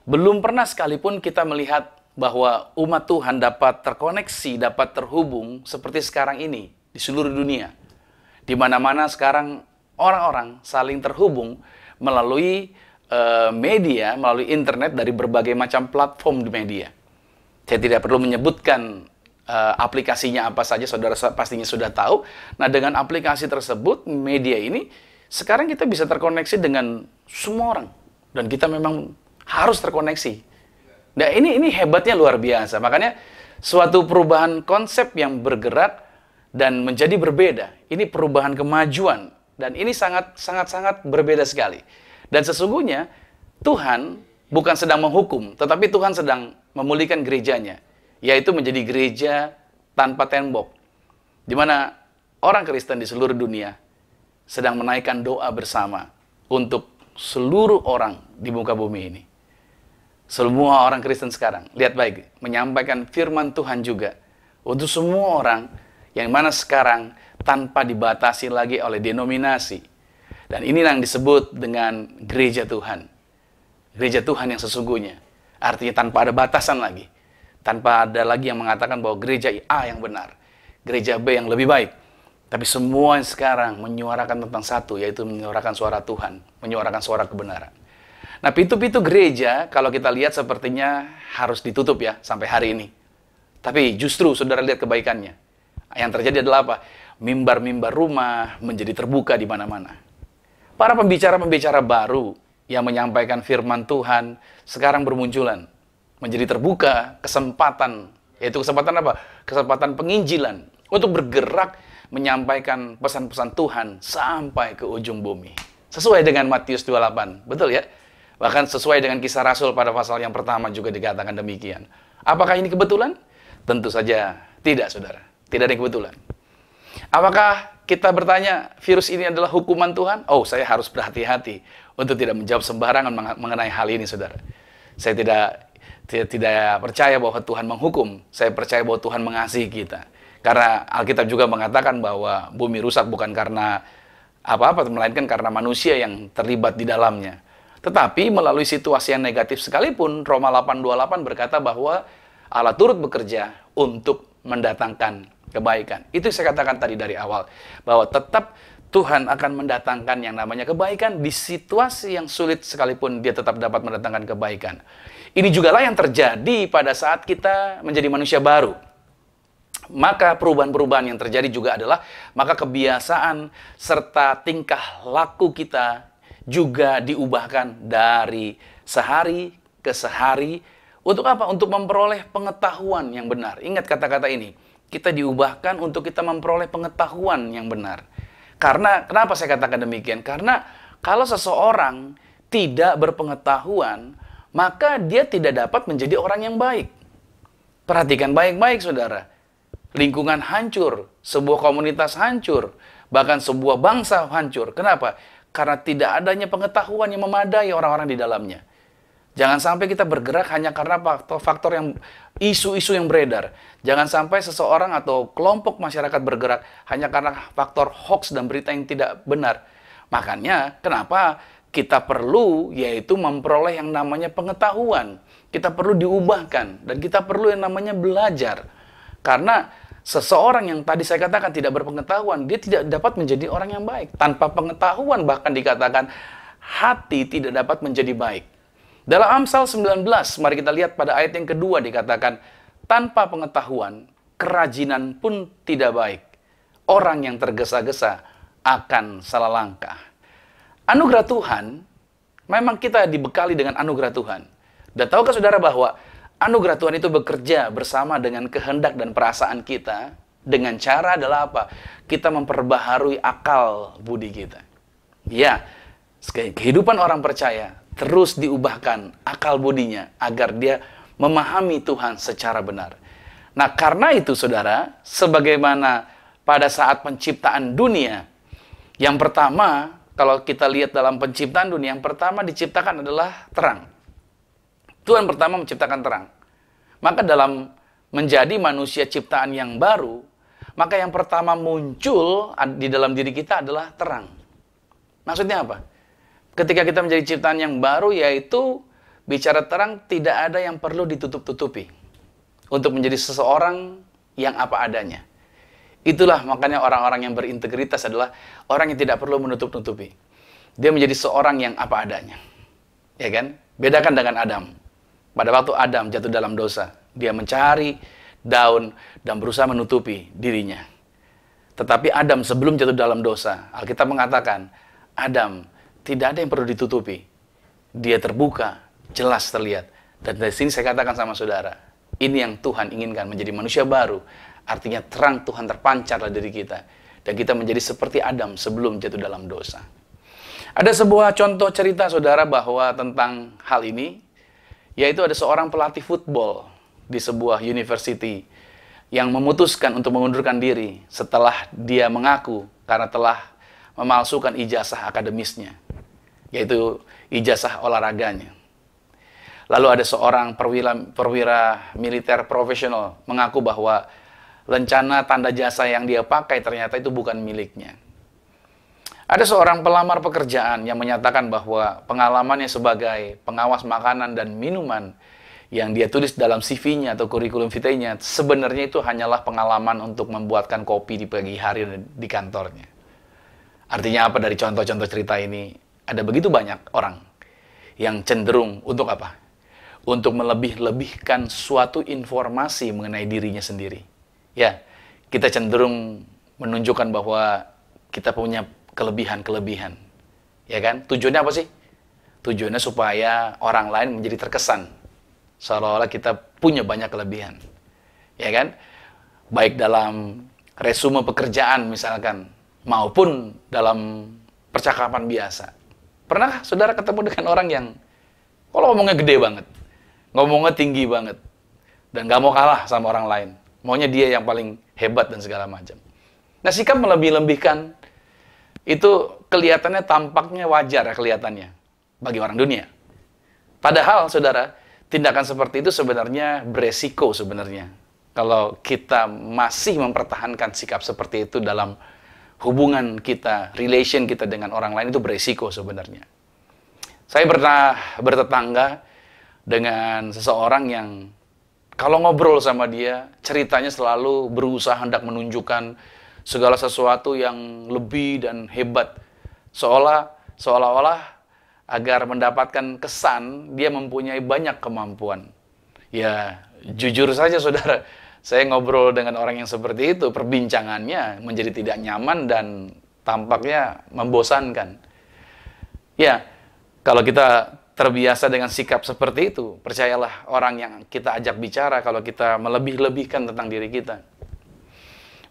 belum pernah sekalipun kita melihat bahwa umat Tuhan dapat terkoneksi, dapat terhubung seperti sekarang ini di seluruh dunia. Di mana-mana sekarang orang-orang saling terhubung melalui media, melalui internet dari berbagai macam platform di media. Saya tidak perlu menyebutkan aplikasinya apa saja, saudara pastinya sudah tahu. Nah, dengan aplikasi tersebut, media ini, sekarang kita bisa terkoneksi dengan semua orang. Dan kita memang harus terkoneksi. Nah, ini hebatnya luar biasa. Makanya suatu perubahan konsep yang bergerak dan menjadi berbeda. Ini perubahan kemajuan dan ini sangat berbeda sekali. Dan sesungguhnya Tuhan bukan sedang menghukum, tetapi Tuhan sedang memulihkan gerejanya, yaitu menjadi gereja tanpa tembok, di mana orang Kristen di seluruh dunia sedang menaikkan doa bersama untuk seluruh orang di muka bumi ini. Semua orang Kristen sekarang, lihat baik, menyampaikan firman Tuhan juga untuk semua orang yang mana sekarang tanpa dibatasi lagi oleh denominasi. Dan ini yang disebut dengan gereja Tuhan. Gereja Tuhan yang sesungguhnya. Artinya tanpa ada batasan lagi. Tanpa ada lagi yang mengatakan bahwa gereja A yang benar, gereja B yang lebih baik. Tapi semua yang sekarang menyuarakan tentang satu, yaitu menyuarakan suara Tuhan, menyuarakan suara kebenaran. Nah, pintu-pintu gereja, kalau kita lihat sepertinya harus ditutup ya, sampai hari ini. Tapi justru, saudara lihat kebaikannya. Yang terjadi adalah apa? Mimbar-mimbar rumah menjadi terbuka di mana-mana. Para pembicara-pembicara baru yang menyampaikan firman Tuhan sekarang bermunculan. Menjadi terbuka kesempatan, yaitu kesempatan apa? Kesempatan penginjilan untuk bergerak menyampaikan pesan-pesan Tuhan sampai ke ujung bumi. Sesuai dengan Matius 28, betul ya? Bahkan sesuai dengan Kisah Rasul pada pasal yang pertama juga dikatakan demikian. Apakah ini kebetulan? Tentu saja tidak, saudara. Tidak ada yang kebetulan. Apakah kita bertanya, virus ini adalah hukuman Tuhan? Oh, saya harus berhati-hati untuk tidak menjawab sembarangan mengenai hal ini, saudara. Saya tidak percaya bahwa Tuhan menghukum. Saya percaya bahwa Tuhan mengasihi kita. Karena Alkitab juga mengatakan bahwa bumi rusak bukan karena apa-apa, melainkan karena manusia yang terlibat di dalamnya. Tetapi melalui situasi yang negatif sekalipun, Roma 8:28 berkata bahwa Allah turut bekerja untuk mendatangkan kebaikan. Itu saya katakan tadi dari awal, bahwa tetap Tuhan akan mendatangkan yang namanya kebaikan di situasi yang sulit sekalipun dia tetap dapat mendatangkan kebaikan. Ini jugalah yang terjadi pada saat kita menjadi manusia baru. Maka perubahan-perubahan yang terjadi juga adalah maka kebiasaan serta tingkah laku kita juga diubahkan dari sehari ke sehari. Untuk apa? Untuk memperoleh pengetahuan yang benar. Ingat kata-kata ini. Kita diubahkan untuk kita memperoleh pengetahuan yang benar. Karena, kenapa saya katakan demikian? Karena kalau seseorang tidak berpengetahuan, maka dia tidak dapat menjadi orang yang baik. Perhatikan baik-baik, saudara. Lingkungan hancur, sebuah komunitas hancur, bahkan sebuah bangsa hancur. Kenapa? Karena tidak adanya pengetahuan yang memadai orang-orang di dalamnya. Jangan sampai kita bergerak hanya karena faktor yang isu-isu yang beredar. Jangan sampai seseorang atau kelompok masyarakat bergerak hanya karena faktor hoax dan berita yang tidak benar. Makanya kenapa kita perlu yaitu memperoleh yang namanya pengetahuan. Kita perlu diubahkan dan kita perlu yang namanya belajar. Karena seseorang yang tadi saya katakan tidak berpengetahuan, dia tidak dapat menjadi orang yang baik. Tanpa pengetahuan bahkan dikatakan hati tidak dapat menjadi baik. Dalam Amsal 19, mari kita lihat pada ayat yang kedua dikatakan, tanpa pengetahuan, kerajinan pun tidak baik. Orang yang tergesa-gesa akan salah langkah. Anugerah Tuhan, memang kita dibekali dengan anugerah Tuhan. Dan tahukah saudara bahwa anugerah Tuhan itu bekerja bersama dengan kehendak dan perasaan kita, dengan cara adalah apa? Kita memperbaharui akal budi kita. Ya, kehidupan orang percaya terus diubahkan akal budinya agar dia memahami Tuhan secara benar. Nah, karena itu saudara, sebagaimana pada saat penciptaan dunia, yang pertama, kalau kita lihat dalam penciptaan dunia, yang pertama diciptakan adalah terang. Tuhan pertama menciptakan terang. Maka dalam menjadi manusia ciptaan yang baru, maka yang pertama muncul di dalam diri kita adalah terang. Maksudnya apa? Ketika kita menjadi ciptaan yang baru, yaitu bicara terang, tidak ada yang perlu ditutup-tutupi. Untuk menjadi seseorang yang apa adanya. Itulah makanya orang-orang yang berintegritas adalah orang yang tidak perlu menutup-tutupi. Dia menjadi seorang yang apa adanya. Ya kan? Bedakan dengan Adam. Pada waktu Adam jatuh dalam dosa, dia mencari daun dan berusaha menutupi dirinya. Tetapi Adam sebelum jatuh dalam dosa, Alkitab mengatakan, Adam tidak ada yang perlu ditutupi. Dia terbuka, jelas terlihat. Dan dari sini saya katakan sama saudara, ini yang Tuhan inginkan, menjadi manusia baru. Artinya terang Tuhan terpancar dari diri kita. Dan kita menjadi seperti Adam sebelum jatuh dalam dosa. Ada sebuah contoh cerita saudara bahwa tentang hal ini, yaitu ada seorang pelatih football di sebuah university yang memutuskan untuk mengundurkan diri setelah dia mengaku karena telah memalsukan ijazah akademisnya, yaitu ijazah olahraganya. Lalu ada seorang perwira militer profesional mengaku bahwa lencana tanda jasa yang dia pakai ternyata itu bukan miliknya. Ada seorang pelamar pekerjaan yang menyatakan bahwa pengalamannya sebagai pengawas makanan dan minuman yang dia tulis dalam CV-nya atau kurikulum vitae-nya sebenarnya itu hanyalah pengalaman untuk membuatkan kopi di pagi hari di kantornya. Artinya apa dari contoh-contoh cerita ini? Ada begitu banyak orang yang cenderung untuk apa? Untuk melebih-lebihkan suatu informasi mengenai dirinya sendiri. Ya, kita cenderung menunjukkan bahwa kita punya kelebihan-kelebihan. Ya kan? Tujuannya apa sih? Tujuannya supaya orang lain menjadi terkesan seolah-olah kita punya banyak kelebihan. Ya kan? Baik dalam resume pekerjaan misalkan, maupun dalam percakapan biasa. Pernah saudara ketemu dengan orang yang kalau ngomongnya gede banget, ngomongnya tinggi banget, dan gak mau kalah sama orang lain. Maunya dia yang paling hebat dan segala macam. Nah, sikap melebih-lebihkan itu kelihatannya tampaknya wajar ya kelihatannya bagi orang dunia. Padahal saudara, tindakan seperti itu sebenarnya beresiko sebenarnya. Kalau kita masih mempertahankan sikap seperti itu dalam hubungan kita, relation kita dengan orang lain itu beresiko sebenarnya. Saya pernah bertetangga dengan seseorang yang kalau ngobrol sama dia, ceritanya selalu berusaha hendak menunjukkan segala sesuatu yang lebih dan hebat. Seolah-olah agar mendapatkan kesan, dia mempunyai banyak kemampuan. Ya, jujur saja saudara, saya ngobrol dengan orang yang seperti itu, perbincangannya menjadi tidak nyaman dan tampaknya membosankan. Ya, kalau kita terbiasa dengan sikap seperti itu, percayalah orang yang kita ajak bicara kalau kita melebih-lebihkan tentang diri kita,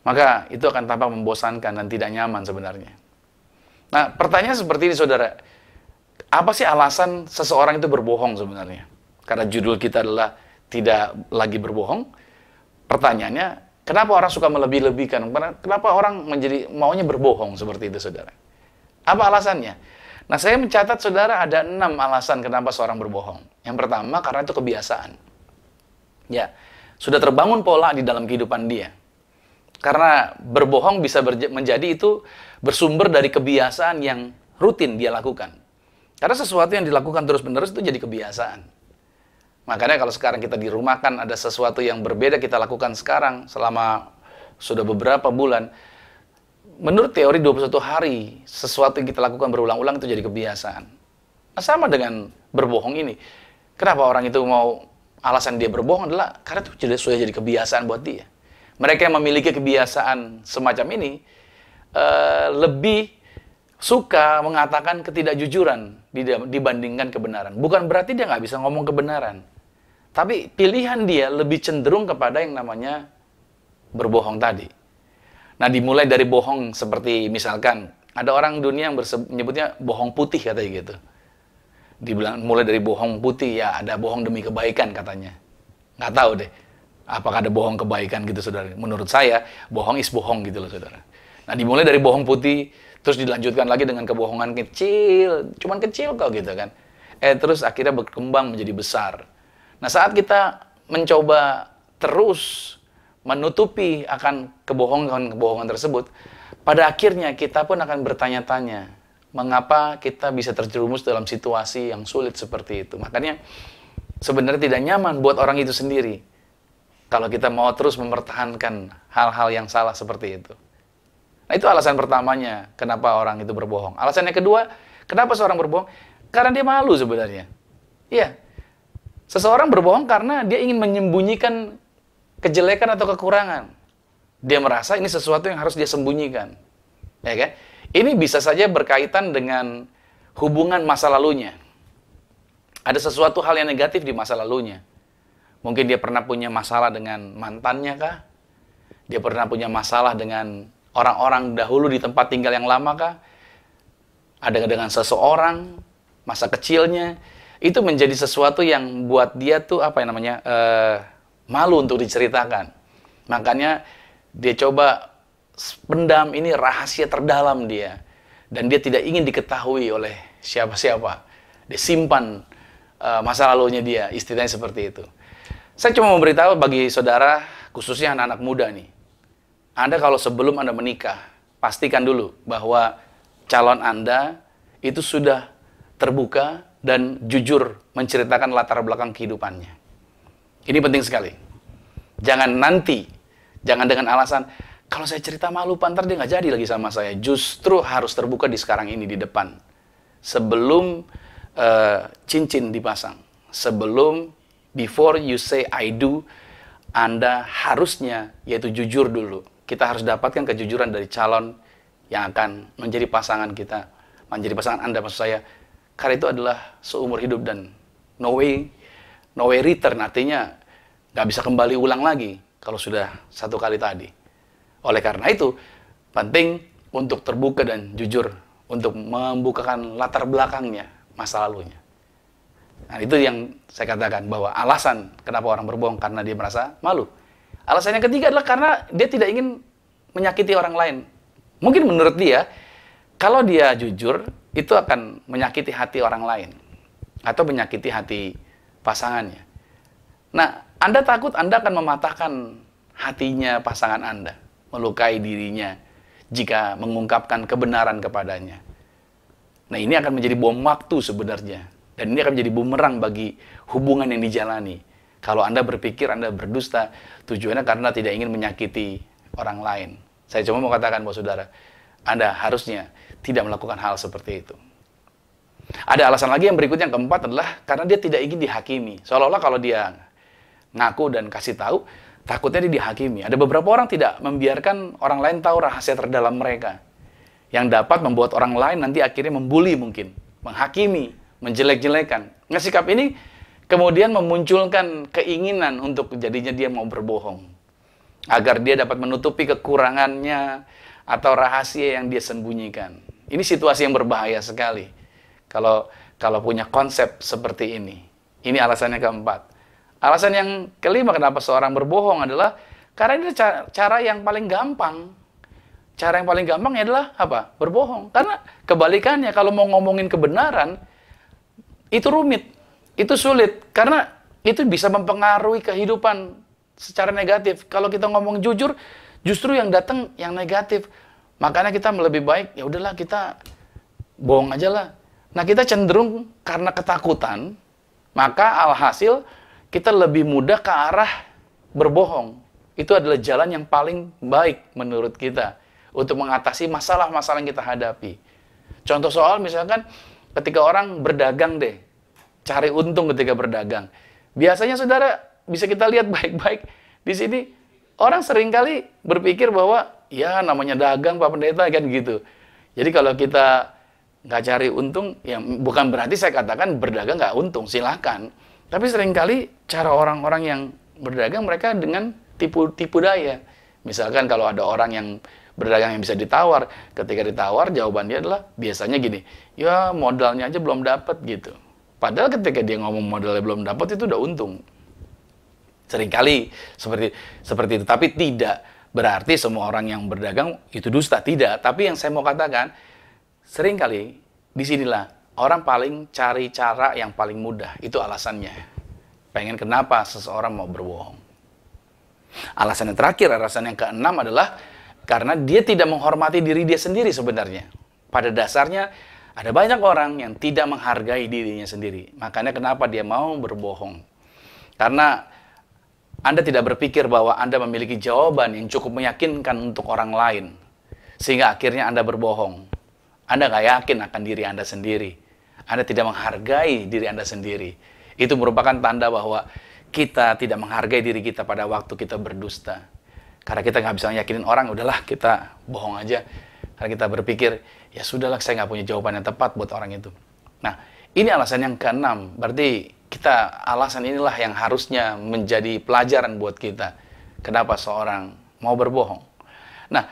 maka itu akan tampak membosankan dan tidak nyaman sebenarnya. Nah, pertanyaan seperti ini saudara, apa sih alasan seseorang itu berbohong sebenarnya? Karena judul kita adalah tidak lagi berbohong. Pertanyaannya, kenapa orang suka melebih-lebihkan? Kenapa orang maunya berbohong seperti itu saudara? Apa alasannya? Nah, saya mencatat saudara ada 6 alasan kenapa seorang berbohong. Yang pertama, karena itu kebiasaan. Ya, sudah terbangun pola di dalam kehidupan dia. Karena berbohong bisa menjadi itu bersumber dari kebiasaan yang rutin dia lakukan. Karena sesuatu yang dilakukan terus-menerus itu jadi kebiasaan. Makanya kalau sekarang kita di rumah kan ada sesuatu yang berbeda kita lakukan sekarang selama sudah beberapa bulan. Menurut teori 21 hari, sesuatu yang kita lakukan berulang-ulang itu jadi kebiasaan. Nah, sama dengan berbohong ini. Kenapa orang itu alasan dia berbohong adalah karena itu sudah jadi kebiasaan buat dia. Mereka yang memiliki kebiasaan semacam ini lebih suka mengatakan ketidakjujuran dibandingkan kebenaran. Bukan berarti dia nggak bisa ngomong kebenaran. Tapi pilihan dia lebih cenderung kepada yang namanya berbohong tadi. Nah, dimulai dari bohong seperti misalkan, ada orang dunia yang menyebutnya bohong putih katanya gitu. Dibilang mulai dari bohong putih, ya ada bohong demi kebaikan katanya. Nggak tahu deh. Apakah ada bohong kebaikan gitu saudara? Menurut saya, bohong is bohong gitu loh saudara. Nah, dimulai dari bohong putih, terus dilanjutkan lagi dengan kebohongan kecil, cuman kecil kok gitu kan. Terus akhirnya berkembang menjadi besar. Nah, saat kita mencoba terus menutupi akan kebohongan tersebut, pada akhirnya kita pun akan bertanya-tanya, mengapa kita bisa terjerumus dalam situasi yang sulit seperti itu. Makanya sebenarnya tidak nyaman buat orang itu sendiri kalau kita mau terus mempertahankan hal-hal yang salah seperti itu. Nah, itu alasan pertamanya kenapa orang itu berbohong. Alasan yang kedua, kenapa seorang berbohong? Karena dia malu sebenarnya. Iya. Seseorang berbohong karena dia ingin menyembunyikan kejelekan atau kekurangan. Dia merasa ini sesuatu yang harus dia sembunyikan. Ya kan? Ini bisa saja berkaitan dengan hubungan masa lalunya. Ada sesuatu hal yang negatif di masa lalunya. Mungkin dia pernah punya masalah dengan mantannya kah? Dia pernah punya masalah dengan orang-orang dahulu di tempat tinggal yang lama kah? Ada dengan seseorang, masa kecilnya. Itu menjadi sesuatu yang buat dia tuh malu untuk diceritakan. Makanya dia coba pendam, ini rahasia terdalam dia. Dan dia tidak ingin diketahui oleh siapa-siapa. Dia simpan masa lalunya dia, istilahnya seperti itu. Saya cuma memberitahu bagi saudara, khususnya anak-anak muda nih. Anda kalau sebelum Anda menikah, pastikan dulu bahwa calon Anda itu sudah terbuka dan jujur menceritakan latar belakang kehidupannya. Ini penting sekali. Jangan dengan alasan, kalau saya cerita malu, ntar dia nggak jadi lagi sama saya. Justru harus terbuka di sekarang ini, di depan. Sebelum cincin dipasang. Before you say I do, Anda harusnya, yaitu jujur dulu. Kita harus dapatkan kejujuran dari calon yang akan menjadi pasangan kita. Menjadi pasangan Anda, maksud saya. Karena itu adalah seumur hidup dan no way return. Artinya, nggak bisa kembali ulang lagi kalau sudah satu kali tadi. Oleh karena itu, penting untuk terbuka dan jujur. Untuk membukakan latar belakangnya, masa lalunya. Nah, itu yang saya katakan bahwa alasan kenapa orang berbohong karena dia merasa malu. Alasan yang ketiga adalah karena dia tidak ingin menyakiti orang lain. Mungkin menurut dia, kalau dia jujur, itu akan menyakiti hati orang lain. Atau menyakiti hati pasangannya. Nah, Anda takut Anda akan mematahkan hatinya pasangan Anda. Melukai dirinya jika mengungkapkan kebenaran kepadanya. Nah, ini akan menjadi bom waktu sebenarnya. Dan ini akan menjadi bumerang bagi hubungan yang dijalani. Kalau Anda berpikir Anda berdusta, tujuannya karena tidak ingin menyakiti orang lain. Saya cuma mau katakan bahwa saudara, Anda harusnya tidak melakukan hal seperti itu. Ada alasan lagi yang berikutnya, yang keempat adalah karena dia tidak ingin dihakimi. Seolah-olah kalau dia ngaku dan kasih tahu, takutnya dia dihakimi. Ada beberapa orang tidak membiarkan orang lain tahu rahasia terdalam mereka, yang dapat membuat orang lain nanti akhirnya membuli mungkin, menghakimi, menjelek-jelekan. Nah, sikap ini kemudian memunculkan keinginan untuk jadinya dia mau berbohong, agar dia dapat menutupi kekurangannya atau rahasia yang dia sembunyikan. Ini situasi yang berbahaya sekali kalau punya konsep seperti ini. Ini alasannya keempat. Alasan yang kelima kenapa seorang berbohong adalah karena ini cara yang paling gampang. Cara yang paling gampang adalah apa? Berbohong. Karena kebalikannya, kalau mau ngomongin kebenaran, itu rumit, itu sulit. Karena itu bisa mempengaruhi kehidupan secara negatif. Kalau kita ngomong jujur, justru yang datang yang negatif. Makanya kita lebih baik, ya udahlah kita bohong aja lah. Nah, kita cenderung karena ketakutan, maka alhasil kita lebih mudah ke arah berbohong. Itu adalah jalan yang paling baik menurut kita untuk mengatasi masalah-masalah yang kita hadapi. Contoh soal misalkan ketika orang berdagang deh, cari untung ketika berdagang. Biasanya saudara bisa kita lihat baik-baik di sini, orang seringkali berpikir bahwa ya namanya dagang Pak Pendeta kan gitu. Jadi kalau kita nggak cari untung, ya bukan berarti saya katakan berdagang nggak untung, silakan. Tapi seringkali cara orang-orang yang berdagang mereka dengan tipu daya. Misalkan kalau ada orang yang berdagang yang bisa ditawar, ketika ditawar jawaban dia adalah biasanya gini, ya modalnya aja belum dapat gitu. Padahal ketika dia ngomong modalnya belum dapat itu udah untung. Seringkali seperti itu, tapi tidak berarti semua orang yang berdagang itu dusta, tidak. Tapi yang saya mau katakan, seringkali disinilah orang paling cari cara yang paling mudah, itu alasannya. Pengen kenapa seseorang mau berbohong. Alasan yang terakhir, alasan yang keenam adalah karena dia tidak menghormati diri dia sendiri sebenarnya. Pada dasarnya, ada banyak orang yang tidak menghargai dirinya sendiri. Makanya kenapa dia mau berbohong. Karena Anda tidak berpikir bahwa Anda memiliki jawaban yang cukup meyakinkan untuk orang lain. Sehingga akhirnya Anda berbohong. Anda nggak yakin akan diri Anda sendiri. Anda tidak menghargai diri Anda sendiri. Itu merupakan tanda bahwa kita tidak menghargai diri kita pada waktu kita berdusta. Karena kita nggak bisa yakinin orang, udahlah kita bohong aja. Karena kita berpikir, ya sudahlah saya nggak punya jawaban yang tepat buat orang itu. Nah, ini alasan yang keenam. Berarti alasan inilah yang harusnya menjadi pelajaran buat kita. Kenapa seorang mau berbohong. Nah,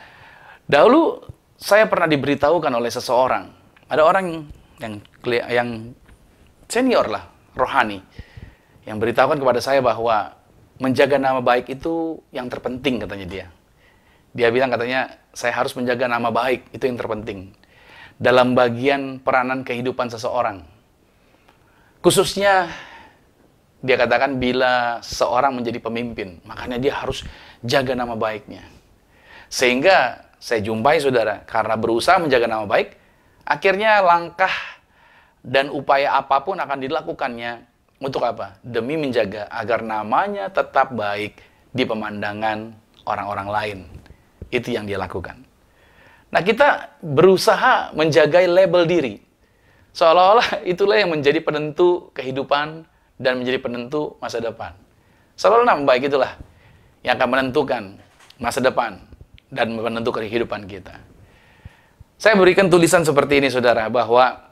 dahulu saya pernah diberitahukan oleh seseorang. Ada orang yang senior lah, rohani. Yang beritahukan kepada saya bahwa menjaga nama baik itu yang terpenting katanya dia. Dia bilang katanya, saya harus menjaga nama baik, itu yang terpenting. Dalam bagian peranan kehidupan seseorang. Khususnya, dia katakan bila seorang menjadi pemimpin, makanya dia harus jaga nama baiknya. Sehingga saya jumpai saudara, karena berusaha menjaga nama baik, akhirnya langkah dan upaya apapun akan dilakukannya. Untuk apa? Demi menjaga agar namanya tetap baik di pemandangan orang-orang lain. Itu yang dia lakukan. Nah, kita berusaha menjaga label diri. Seolah-olah itulah yang menjadi penentu kehidupan dan menjadi penentu masa depan. Seolah-olah nama baik itulah yang akan menentukan masa depan dan menentukan kehidupan kita. Saya berikan tulisan seperti ini, saudara, bahwa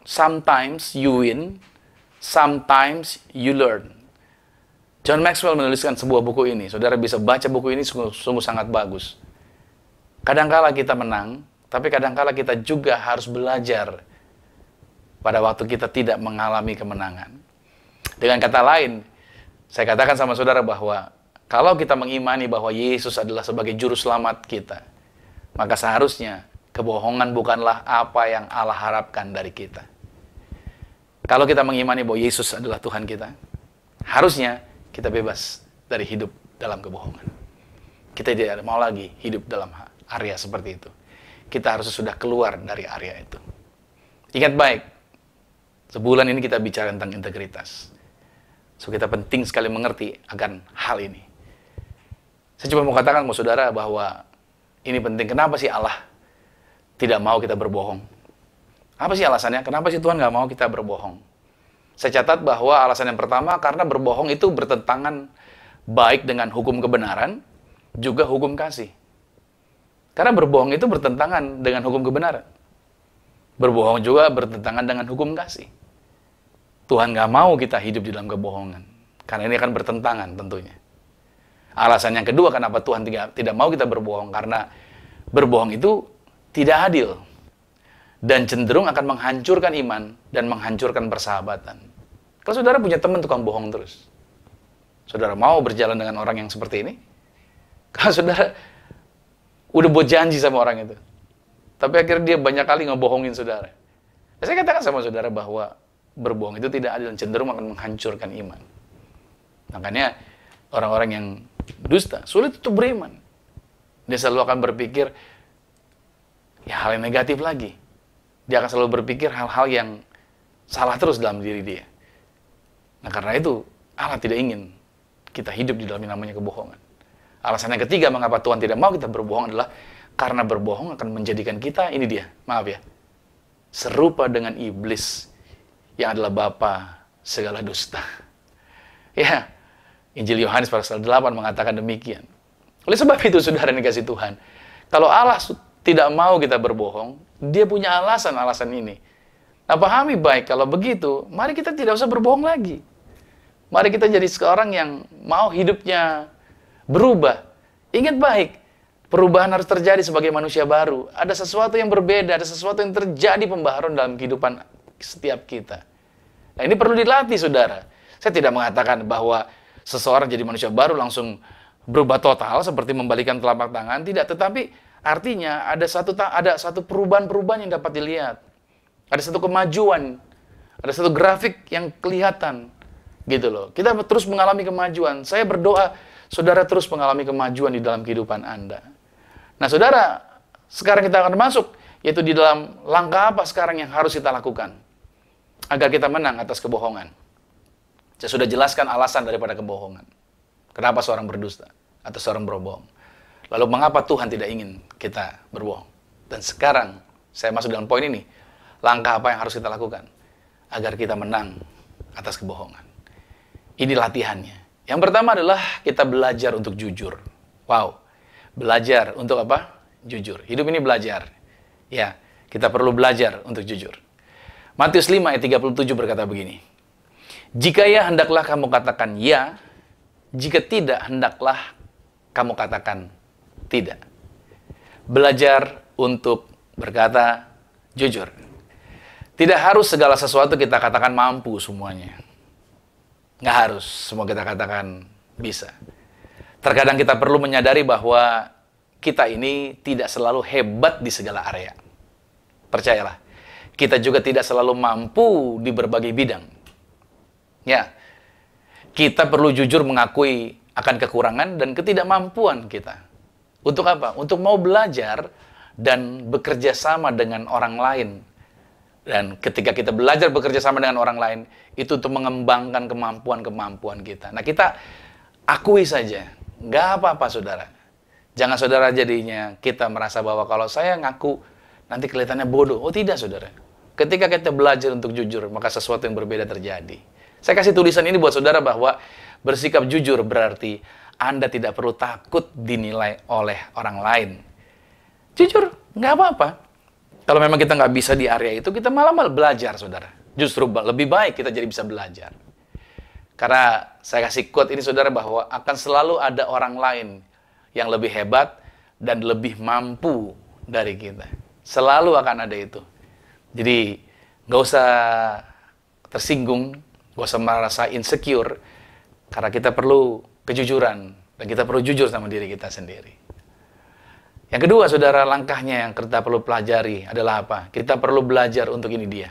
sometimes you win, sometimes you learn. John Maxwell menuliskan sebuah buku ini. Saudara bisa baca buku ini, sungguh sangat bagus. Kadangkala kita menang, tapi kadangkala kita juga harus belajar pada waktu kita tidak mengalami kemenangan. Dengan kata lain, saya katakan sama saudara bahwa kalau kita mengimani bahwa Yesus adalah sebagai juru selamat kita, maka seharusnya kebohongan bukanlah apa yang Allah harapkan dari kita. Kalau kita mengimani bahwa Yesus adalah Tuhan kita, harusnya kita bebas dari hidup dalam kebohongan. Kita tidak mau lagi hidup dalam area seperti itu. Kita harus sudah keluar dari area itu. Ingat baik, sebulan ini kita bicara tentang integritas. So, kita penting sekali mengerti akan hal ini. Saya cuma mau katakan sama saudara bahwa ini penting. Kenapa sih Allah tidak mau kita berbohong? Apa sih alasannya? Kenapa sih Tuhan nggak mau kita berbohong? Saya catat bahwa alasan yang pertama, karena berbohong itu bertentangan baik dengan hukum kebenaran, juga hukum kasih. Karena berbohong itu bertentangan dengan hukum kebenaran. Berbohong juga bertentangan dengan hukum kasih. Tuhan nggak mau kita hidup di dalam kebohongan. Karena ini akan bertentangan tentunya. Alasan yang kedua kenapa Tuhan tidak mau kita berbohong, karena berbohong itu tidak adil dan cenderung akan menghancurkan iman dan menghancurkan persahabatan. Kalau saudara punya teman tukang bohong terus, saudara mau berjalan dengan orang yang seperti ini? Kalau saudara udah buat janji sama orang itu, tapi akhirnya dia banyak kali ngebohongin saudara. Saya katakan sama saudara bahwa berbohong itu tidak adil dan cenderung akan menghancurkan iman. Makanya orang-orang yang dusta sulit untuk beriman. Dia selalu akan berpikir hal yang negatif lagi. Dia akan selalu berpikir hal-hal yang salah terus dalam diri dia. Nah, karena itu Allah tidak ingin kita hidup di dalam yang namanya kebohongan. Alasan yang ketiga mengapa Tuhan tidak mau kita berbohong adalah karena berbohong akan menjadikan kita, ini dia, maaf ya, serupa dengan iblis yang adalah bapa segala dusta. Ya, Injil Yohanes pasal 8 mengatakan demikian. Oleh sebab itu, saudara yang dikasih Tuhan, kalau Allah tidak mau kita berbohong, dia punya alasan-alasan ini. Nah, pahami baik, kalau begitu, mari kita tidak usah berbohong lagi. Mari kita jadi seorang yang mau hidupnya berubah. Ingat baik, perubahan harus terjadi sebagai manusia baru. Ada sesuatu yang berbeda, ada sesuatu yang terjadi pembaharuan dalam kehidupan setiap kita. Nah, ini perlu dilatih, saudara. Saya tidak mengatakan bahwa seseorang jadi manusia baru langsung berubah total seperti membalikan telapak tangan, tidak. Tetapi artinya ada satu perubahan-perubahan yang dapat dilihat. Ada satu kemajuan, ada satu grafik yang kelihatan, gitu loh. Kita terus mengalami kemajuan. Saya berdoa saudara terus mengalami kemajuan di dalam kehidupan Anda. Nah, saudara, sekarang kita akan masuk, yaitu di dalam langkah apa sekarang yang harus kita lakukan agar kita menang atas kebohongan. Saya sudah jelaskan alasan daripada kebohongan. Kenapa seorang berdusta atau seorang berbohong. Lalu mengapa Tuhan tidak ingin kita berbohong? Dan sekarang saya masuk dalam poin ini. Langkah apa yang harus kita lakukan agar kita menang atas kebohongan? Ini latihannya. Yang pertama adalah kita belajar untuk jujur. Wow. Belajar untuk apa? Jujur. Hidup ini belajar. Ya, kita perlu belajar untuk jujur. Matius 5 ayat 37 berkata begini. Jika ya, hendaklah kamu katakan ya. Jika tidak, hendaklah kamu katakan tidak. Belajar untuk berkata jujur. Tidak harus segala sesuatu kita katakan mampu semuanya. Nggak harus semua kita katakan bisa. Terkadang kita perlu menyadari bahwa kita ini tidak selalu hebat di segala area. Percayalah, kita juga tidak selalu mampu di berbagai bidang. Ya, kita perlu jujur mengakui akan kekurangan dan ketidakmampuan kita. Untuk apa? Untuk mau belajar dan bekerja sama dengan orang lain. Dan ketika kita belajar bekerja sama dengan orang lain, itu untuk mengembangkan kemampuan-kemampuan kita. Nah, kita akui saja. Nggak apa-apa, saudara. Jangan saudara jadinya kita merasa bahwa kalau saya ngaku, nanti kelihatannya bodoh. Oh tidak, saudara. Ketika kita belajar untuk jujur, maka sesuatu yang berbeda terjadi. Saya kasih tulisan ini buat saudara bahwa bersikap jujur berarti Anda tidak perlu takut dinilai oleh orang lain. Jujur, nggak apa-apa. Kalau memang kita nggak bisa di area itu, kita malah belajar, saudara. Justru lebih baik kita jadi bisa belajar. Karena saya kasih quote ini, saudara, bahwa akan selalu ada orang lain yang lebih hebat dan lebih mampu dari kita. Selalu akan ada itu. Jadi, nggak usah tersinggung, nggak usah merasa insecure, karena kita perlu kejujuran, dan kita perlu jujur sama diri kita sendiri. Yang kedua, saudara, langkahnya yang kita perlu pelajari adalah apa? Kita perlu belajar untuk ini dia,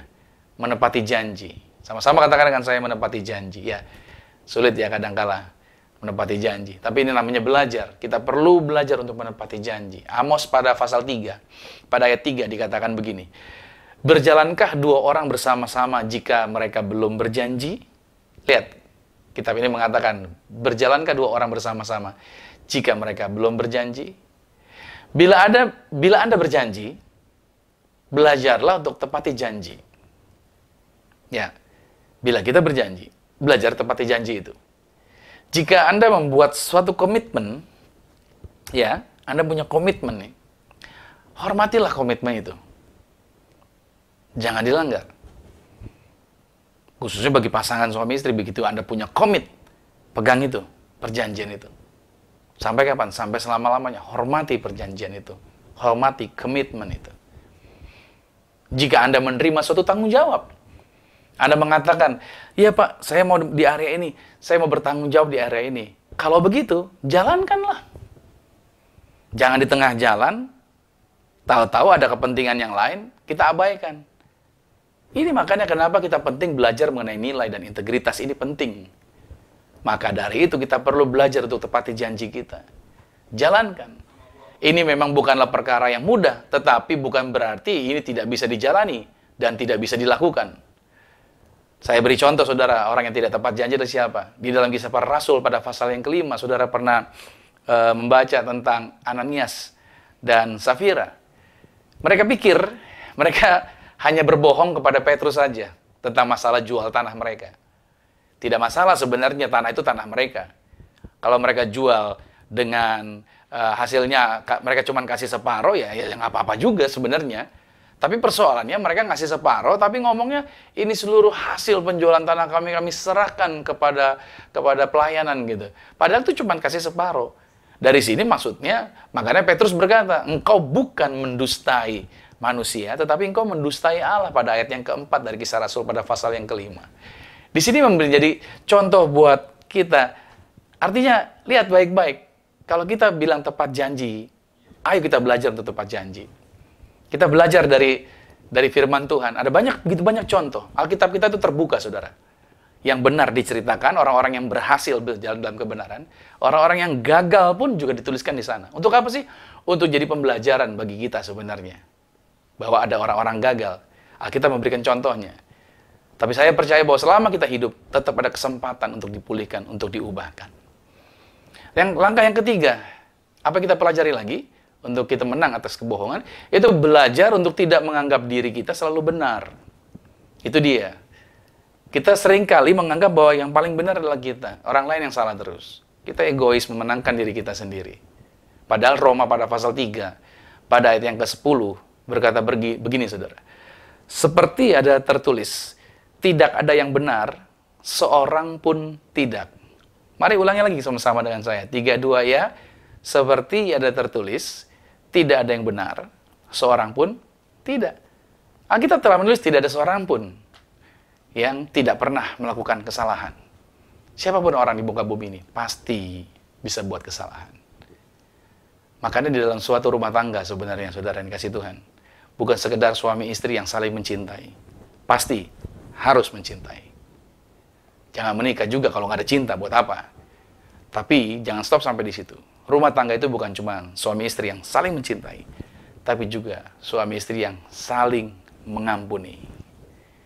menepati janji. Sama-sama katakan dengan saya, menepati janji. Ya, sulit ya kadangkala menepati janji. Tapi ini namanya belajar. Kita perlu belajar untuk menepati janji. Amos pada pasal 3, pada ayat 3 dikatakan begini. Berjalankah dua orang bersama-sama jika mereka belum berjanji? Lihat, kitab ini mengatakan, berjalankah dua orang bersama-sama jika mereka belum berjanji? Bila Anda berjanji, belajarlah untuk tepati janji. Ya, bila kita berjanji, belajar tepati janji itu. Jika Anda membuat suatu komitmen, ya, Anda punya komitmen nih, hormatilah komitmen itu. Jangan dilanggar. Khususnya bagi pasangan suami istri, begitu Anda punya komit, pegang itu, perjanjian itu. Sampai kapan? Sampai selama-lamanya. Hormati perjanjian itu. Hormati komitmen itu. Jika Anda menerima suatu tanggung jawab, Anda mengatakan, iya Pak, saya mau di area ini, saya mau bertanggung jawab di area ini. Kalau begitu, jalankanlah. Jangan di tengah jalan, tahu-tahu ada kepentingan yang lain, kita abaikan. Ini makanya kenapa kita penting belajar mengenai nilai dan integritas, ini penting. Maka dari itu kita perlu belajar untuk tepati janji kita. Jalankan. Ini memang bukanlah perkara yang mudah, tetapi bukan berarti ini tidak bisa dijalani dan tidak bisa dilakukan. Saya beri contoh, saudara, orang yang tidak tepat janji adalah siapa? Di dalam Kisah Para Rasul pada pasal yang ke-5, saudara pernah membaca tentang Ananias dan Safira. Mereka pikir, mereka hanya berbohong kepada Petrus saja tentang masalah jual tanah mereka. Tidak masalah sebenarnya, tanah itu tanah mereka. Kalau mereka jual dengan hasilnya mereka cuma kasih separuh, ya nggak apa-apa juga sebenarnya. Tapi persoalannya mereka ngasih separuh, tapi ngomongnya ini seluruh hasil penjualan tanah kami serahkan kepada pelayanan gitu. Padahal itu cuma kasih separuh. Dari sini maksudnya, makanya Petrus berkata, engkau bukan mendustai manusia, tetapi engkau mendustai Allah, pada ayat yang keempat dari Kisah Rasul pada pasal yang ke-5. Di sini menjadi contoh buat kita. Artinya, lihat baik-baik. Kalau kita bilang tepat janji, ayo kita belajar untuk tepat janji. Kita belajar dari firman Tuhan. Ada begitu banyak contoh. Alkitab kita itu terbuka, saudara. Yang benar diceritakan, orang-orang yang berhasil berjalan dalam kebenaran. Orang-orang yang gagal pun juga dituliskan di sana. Untuk apa sih? Untuk jadi pembelajaran bagi kita sebenarnya. Bahwa ada orang-orang gagal. Alkitab memberikan contohnya. Tapi saya percaya bahwa selama kita hidup, tetap ada kesempatan untuk dipulihkan, untuk diubahkan. Langkah yang ketiga, apa kita pelajari lagi? Untuk kita menang atas kebohongan, itu belajar untuk tidak menganggap diri kita selalu benar. Itu dia. Kita seringkali menganggap bahwa yang paling benar adalah kita. Orang lain yang salah terus. Kita egois memenangkan diri kita sendiri. Padahal Roma pada pasal 3, pada ayat yang ke-10, berkata begini, saudara. Seperti ada tertulis, tidak ada yang benar, seorang pun tidak. Mari ulangi lagi sama-sama dengan saya. 3, 2, ya. Seperti ada tertulis, tidak ada yang benar, seorang pun tidak. Alkitab telah menulis tidak ada seorang pun yang tidak pernah melakukan kesalahan. Siapapun orang di muka bumi ini, pasti bisa buat kesalahan. Makanya di dalam suatu rumah tangga sebenarnya, saudara yang kasih Tuhan, bukan sekedar suami istri yang saling mencintai. Pasti harus mencintai. Jangan menikah juga kalau nggak ada cinta, buat apa? Tapi jangan stop sampai di situ. Rumah tangga itu bukan cuma suami istri yang saling mencintai, tapi juga suami istri yang saling mengampuni.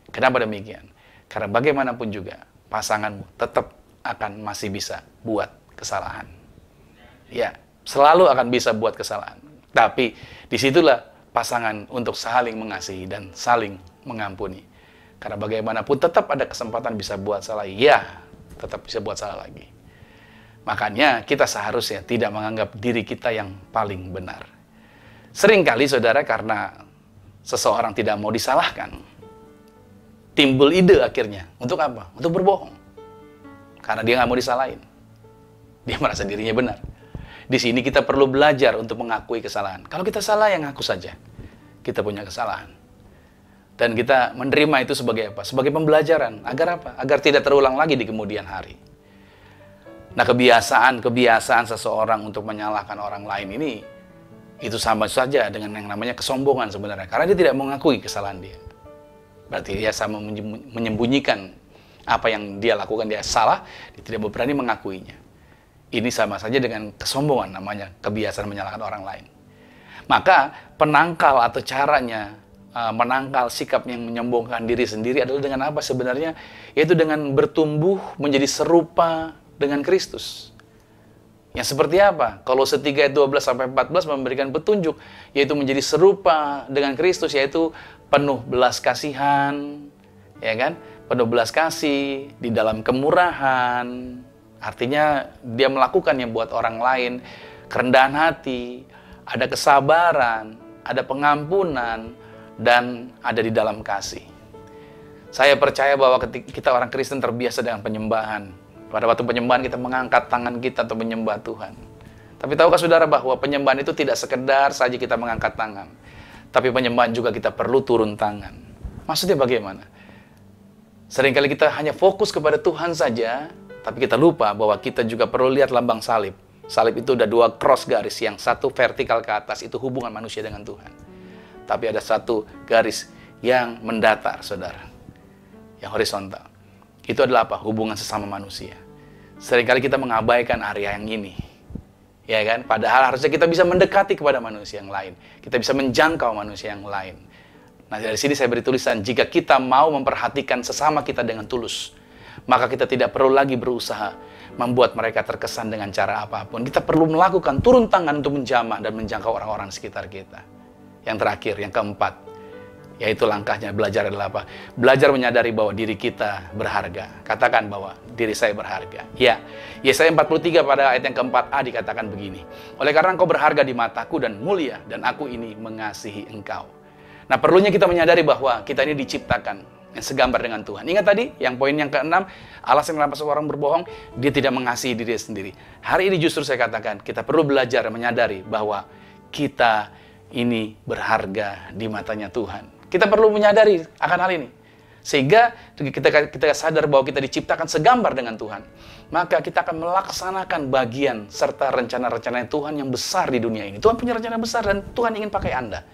Kenapa demikian? Karena bagaimanapun juga, pasanganmu tetap akan masih bisa buat kesalahan. Ya, selalu akan bisa buat kesalahan. Tapi disitulah pasangan untuk saling mengasihi dan saling mengampuni. Karena bagaimanapun tetap ada kesempatan bisa buat salah. Ya, tetap bisa buat salah lagi. Makanya kita seharusnya tidak menganggap diri kita yang paling benar. Seringkali, saudara, karena seseorang tidak mau disalahkan, timbul ide akhirnya. Untuk apa? Untuk berbohong. Karena dia nggak mau disalahin. Dia merasa dirinya benar. Di sini kita perlu belajar untuk mengakui kesalahan. Kalau kita salah, ya ngaku saja. Kita punya kesalahan. Dan kita menerima itu sebagai apa? Sebagai pembelajaran. Agar apa? Agar tidak terulang lagi di kemudian hari. Nah, kebiasaan seseorang untuk menyalahkan orang lain ini, itu sama saja dengan yang namanya kesombongan sebenarnya. Karena dia tidak mengakui kesalahan dia. Berarti dia sama menyembunyikan apa yang dia lakukan, dia salah, dia tidak berani mengakuinya. Ini sama saja dengan kesombongan, namanya kebiasaan menyalahkan orang lain. Maka penangkal atau caranya menangkal sikap yang menyombongkan diri sendiri adalah dengan apa sebenarnya? Yaitu dengan bertumbuh menjadi serupa dengan Kristus. Yang seperti apa? Kolose 3 ayat 12-14 memberikan petunjuk, yaitu menjadi serupa dengan Kristus, yaitu penuh belas kasihan, ya kan? Penuh belas kasih, di dalam kemurahan. Artinya dia melakukan yang buat orang lain, kerendahan hati, ada kesabaran, ada pengampunan, dan ada di dalam kasih. Saya percaya bahwa ketika kita orang Kristen terbiasa dengan penyembahan. Pada waktu penyembahan kita mengangkat tangan kita untuk menyembah Tuhan. Tapi tahukah saudara bahwa penyembahan itu tidak sekedar saja kita mengangkat tangan. Tapi penyembahan juga kita perlu turun tangan. Maksudnya bagaimana? Seringkali kita hanya fokus kepada Tuhan saja, tapi kita lupa bahwa kita juga perlu lihat lambang salib. Salib itu ada 2 cross garis, yang satu vertikal ke atas, itu hubungan manusia dengan Tuhan. Tapi ada satu garis yang mendatar, saudara. Yang horizontal. Itu adalah apa? Hubungan sesama manusia. Seringkali kita mengabaikan area yang ini. Ya kan? Padahal harusnya kita bisa mendekati kepada manusia yang lain. Kita bisa menjangkau manusia yang lain. Nah, dari sini saya beri tulisan, jika kita mau memperhatikan sesama kita dengan tulus, maka kita tidak perlu lagi berusaha membuat mereka terkesan dengan cara apapun. Kita perlu melakukan turun tangan untuk menjamah dan menjangkau orang-orang sekitar kita. Yang terakhir, yang keempat, yaitu langkahnya belajar adalah apa? Belajar menyadari bahwa diri kita berharga. Katakan bahwa diri saya berharga. Ya, Yesaya 43 pada ayat yang keempat A dikatakan begini. Oleh karena engkau berharga di mataku dan mulia, dan aku ini mengasihi engkau. Nah, perlunya kita menyadari bahwa kita ini diciptakan yang segambar dengan Tuhan. Ingat tadi, yang poin yang keenam, alasan kenapa seorang berbohong, dia tidak mengasihi diri sendiri. Hari ini justru saya katakan, kita perlu belajar menyadari bahwa kita ini berharga di matanya Tuhan. Kita perlu menyadari akan hal ini. Sehingga kita sadar bahwa kita diciptakan segambar dengan Tuhan. Maka kita akan melaksanakan bagian serta rencana-rencana Tuhan yang besar di dunia ini. Tuhan punya rencana besar dan Tuhan ingin pakai Anda.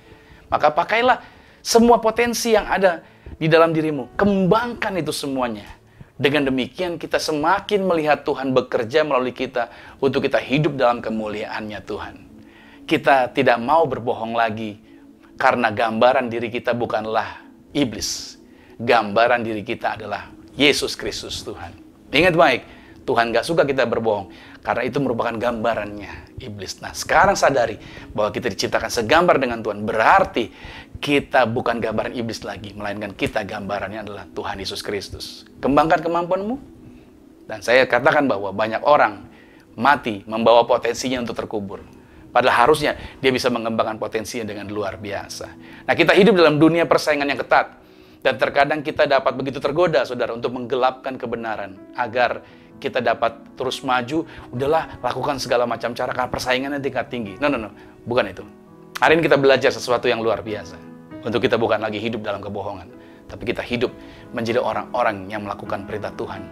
Maka pakailah semua potensi yang ada di dalam dirimu. Kembangkan itu semuanya. Dengan demikian kita semakin melihat Tuhan bekerja melalui kita untuk kita hidup dalam kemuliaannya Tuhan. Kita tidak mau berbohong lagi. Karena gambaran diri kita bukanlah iblis. Gambaran diri kita adalah Yesus Kristus Tuhan. Ingat baik, Tuhan gak suka kita berbohong. Karena itu merupakan gambarannya iblis. Nah, sekarang sadari bahwa kita diciptakan segambar dengan Tuhan. Berarti kita bukan gambaran iblis lagi. Melainkan kita gambarannya adalah Tuhan Yesus Kristus. Kembangkan kemampuanmu. Dan saya katakan bahwa banyak orang mati membawa potensinya untuk terkubur. Padahal harusnya dia bisa mengembangkan potensinya dengan luar biasa. Nah, kita hidup dalam dunia persaingan yang ketat. Dan terkadang kita dapat begitu tergoda, saudara, untuk menggelapkan kebenaran. Agar kita dapat terus maju. Udahlah, lakukan segala macam cara karena persaingannya tingkat tinggi. No. Bukan itu. Hari ini kita belajar sesuatu yang luar biasa. Untuk kita bukan lagi hidup dalam kebohongan. Tapi kita hidup menjadi orang-orang yang melakukan perintah Tuhan.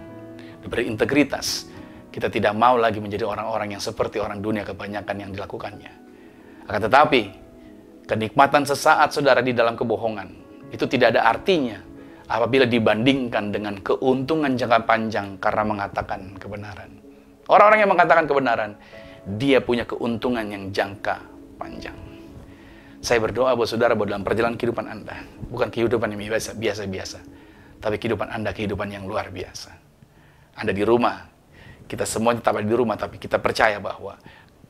Diberi integritas. Kita tidak mau lagi menjadi orang-orang yang seperti orang dunia kebanyakan yang dilakukannya. Akan tetapi, kenikmatan sesaat saudara di dalam kebohongan, itu tidak ada artinya apabila dibandingkan dengan keuntungan jangka panjang karena mengatakan kebenaran. Orang-orang yang mengatakan kebenaran, dia punya keuntungan yang jangka panjang. Saya berdoa buat saudara bahwa dalam perjalanan kehidupan Anda, bukan kehidupan yang biasa-biasa, tapi kehidupan Anda kehidupan yang luar biasa. Anda di rumah, kita semuanya tetap ada di rumah, tapi kita percaya bahwa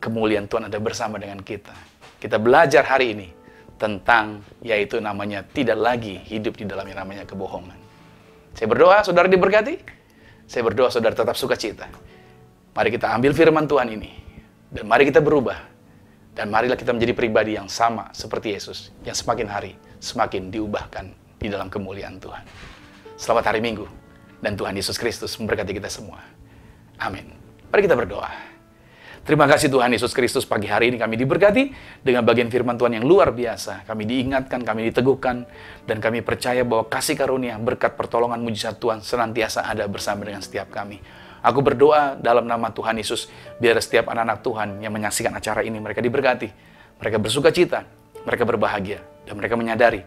kemuliaan Tuhan ada bersama dengan kita. Kita belajar hari ini tentang, yaitu namanya tidak lagi hidup di dalam yang namanya kebohongan. Saya berdoa saudara diberkati. Saya berdoa saudara tetap sukacita. Mari kita ambil firman Tuhan ini. Dan mari kita berubah. Dan marilah kita menjadi pribadi yang sama seperti Yesus. Yang semakin hari semakin diubahkan di dalam kemuliaan Tuhan. Selamat hari Minggu. Dan Tuhan Yesus Kristus memberkati kita semua. Amin. Mari kita berdoa. Terima kasih Tuhan Yesus Kristus, pagi hari ini kami diberkati dengan bagian firman Tuhan yang luar biasa. Kami diingatkan, kami diteguhkan, dan kami percaya bahwa kasih karunia, berkat pertolongan mujizat Tuhan senantiasa ada bersama dengan setiap kami. Aku berdoa dalam nama Tuhan Yesus, biar setiap anak-anak Tuhan yang menyaksikan acara ini, mereka diberkati, mereka bersuka cita, mereka berbahagia, dan mereka menyadari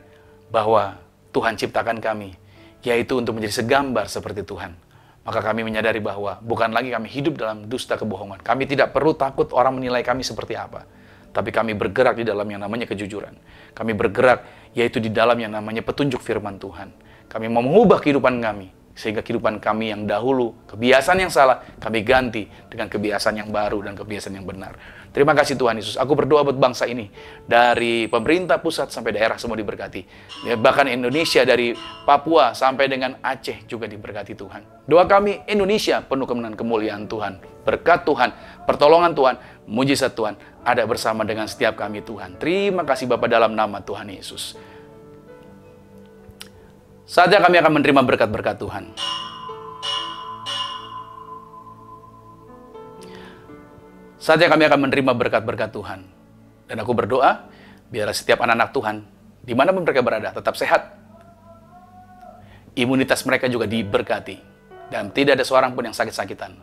bahwa Tuhan ciptakan kami, yaitu untuk menjadi segambar seperti Tuhan. Maka kami menyadari bahwa bukan lagi kami hidup dalam dusta kebohongan. Kami tidak perlu takut orang menilai kami seperti apa. Tapi kami bergerak di dalam yang namanya kejujuran. Kami bergerak yaitu di dalam yang namanya petunjuk firman Tuhan. Kami mau mengubah kehidupan kami Sehingga kehidupan kami yang dahulu, kebiasaan yang salah, kami ganti dengan kebiasaan yang baru dan kebiasaan yang benar. Terima kasih Tuhan Yesus. Aku berdoa buat bangsa ini. Dari pemerintah pusat sampai daerah semua diberkati. Ya, bahkan Indonesia dari Papua sampai dengan Aceh juga diberkati Tuhan. Doa kami Indonesia penuh kemenangan kemuliaan Tuhan. Berkat Tuhan, pertolongan Tuhan, mujizat Tuhan ada bersama dengan setiap kami Tuhan. Terima kasih Bapa dalam nama Tuhan Yesus. Saatnya kami akan menerima berkat-berkat Tuhan. Saatnya kami akan menerima berkat-berkat Tuhan. Dan aku berdoa, biarlah setiap anak-anak Tuhan, dimanapun mereka berada, tetap sehat. Imunitas mereka juga diberkati. Dan tidak ada seorang pun yang sakit-sakitan.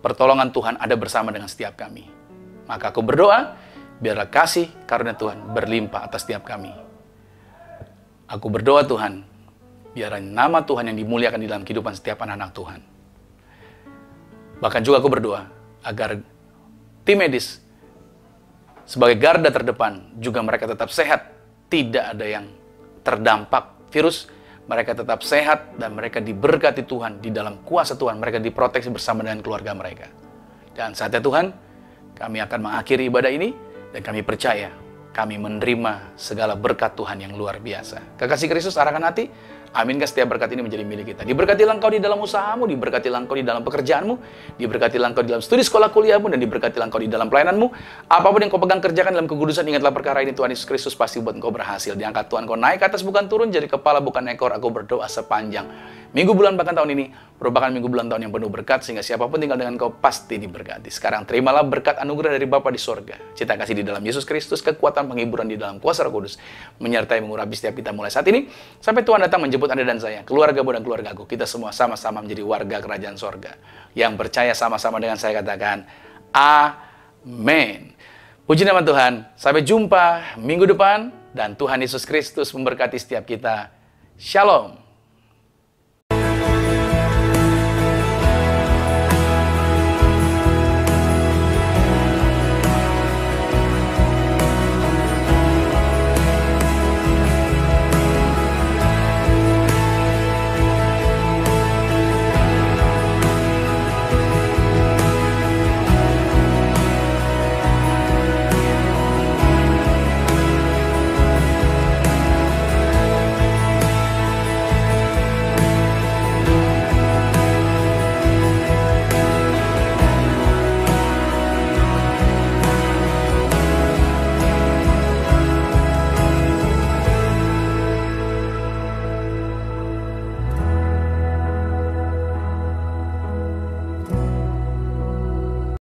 Pertolongan Tuhan ada bersama dengan setiap kami. Maka aku berdoa, biarlah kasih karunia Tuhan berlimpah atas setiap kami. Aku berdoa Tuhan, biarlah nama Tuhan yang dimuliakan di dalam kehidupan setiap anak-anak Tuhan. Bahkan juga aku berdoa, agar tim medis sebagai garda terdepan, juga mereka tetap sehat, tidak ada yang terdampak virus, mereka tetap sehat, dan mereka diberkati Tuhan, di dalam kuasa Tuhan, mereka diproteksi bersama dengan keluarga mereka. Dan saatnya Tuhan, kami akan mengakhiri ibadah ini, dan kami percaya, kami menerima segala berkat Tuhan yang luar biasa. Kekasih Kristus, arahkan hati. Aminkan setiap berkat ini menjadi milik kita. Diberkatilah engkau di dalam usahamu, diberkatilah engkau di dalam pekerjaanmu, diberkatilah engkau di dalam studi sekolah kuliahmu, dan diberkatilah engkau di dalam pelayananmu. Apapun yang kau pegang kerjakan dalam kekudusan, ingatlah perkara ini Tuhan Yesus Kristus pasti buat engkau berhasil. Diangkat Tuhan, kau naik ke atas bukan turun, jadi kepala bukan ekor. Aku berdoa sepanjang minggu, bulan, bahkan tahun ini merupakan minggu, bulan, tahun yang penuh berkat, sehingga siapapun tinggal dengan kau pasti diberkati. Sekarang terimalah berkat anugerah dari Bapa di sorga, cita kasih di dalam Yesus Kristus, kekuatan penghiburan di dalam kuasa Roh Kudus, menyertai mengurapi setiap kita mulai saat ini, sampai Tuhan datang menjemput Anda dan saya, keluargamu dan keluargaku. Kita semua sama-sama menjadi warga kerajaan sorga. Yang percaya sama-sama dengan saya katakan, amin. Puji nama Tuhan, sampai jumpa minggu depan, dan Tuhan Yesus Kristus memberkati setiap kita. Shalom.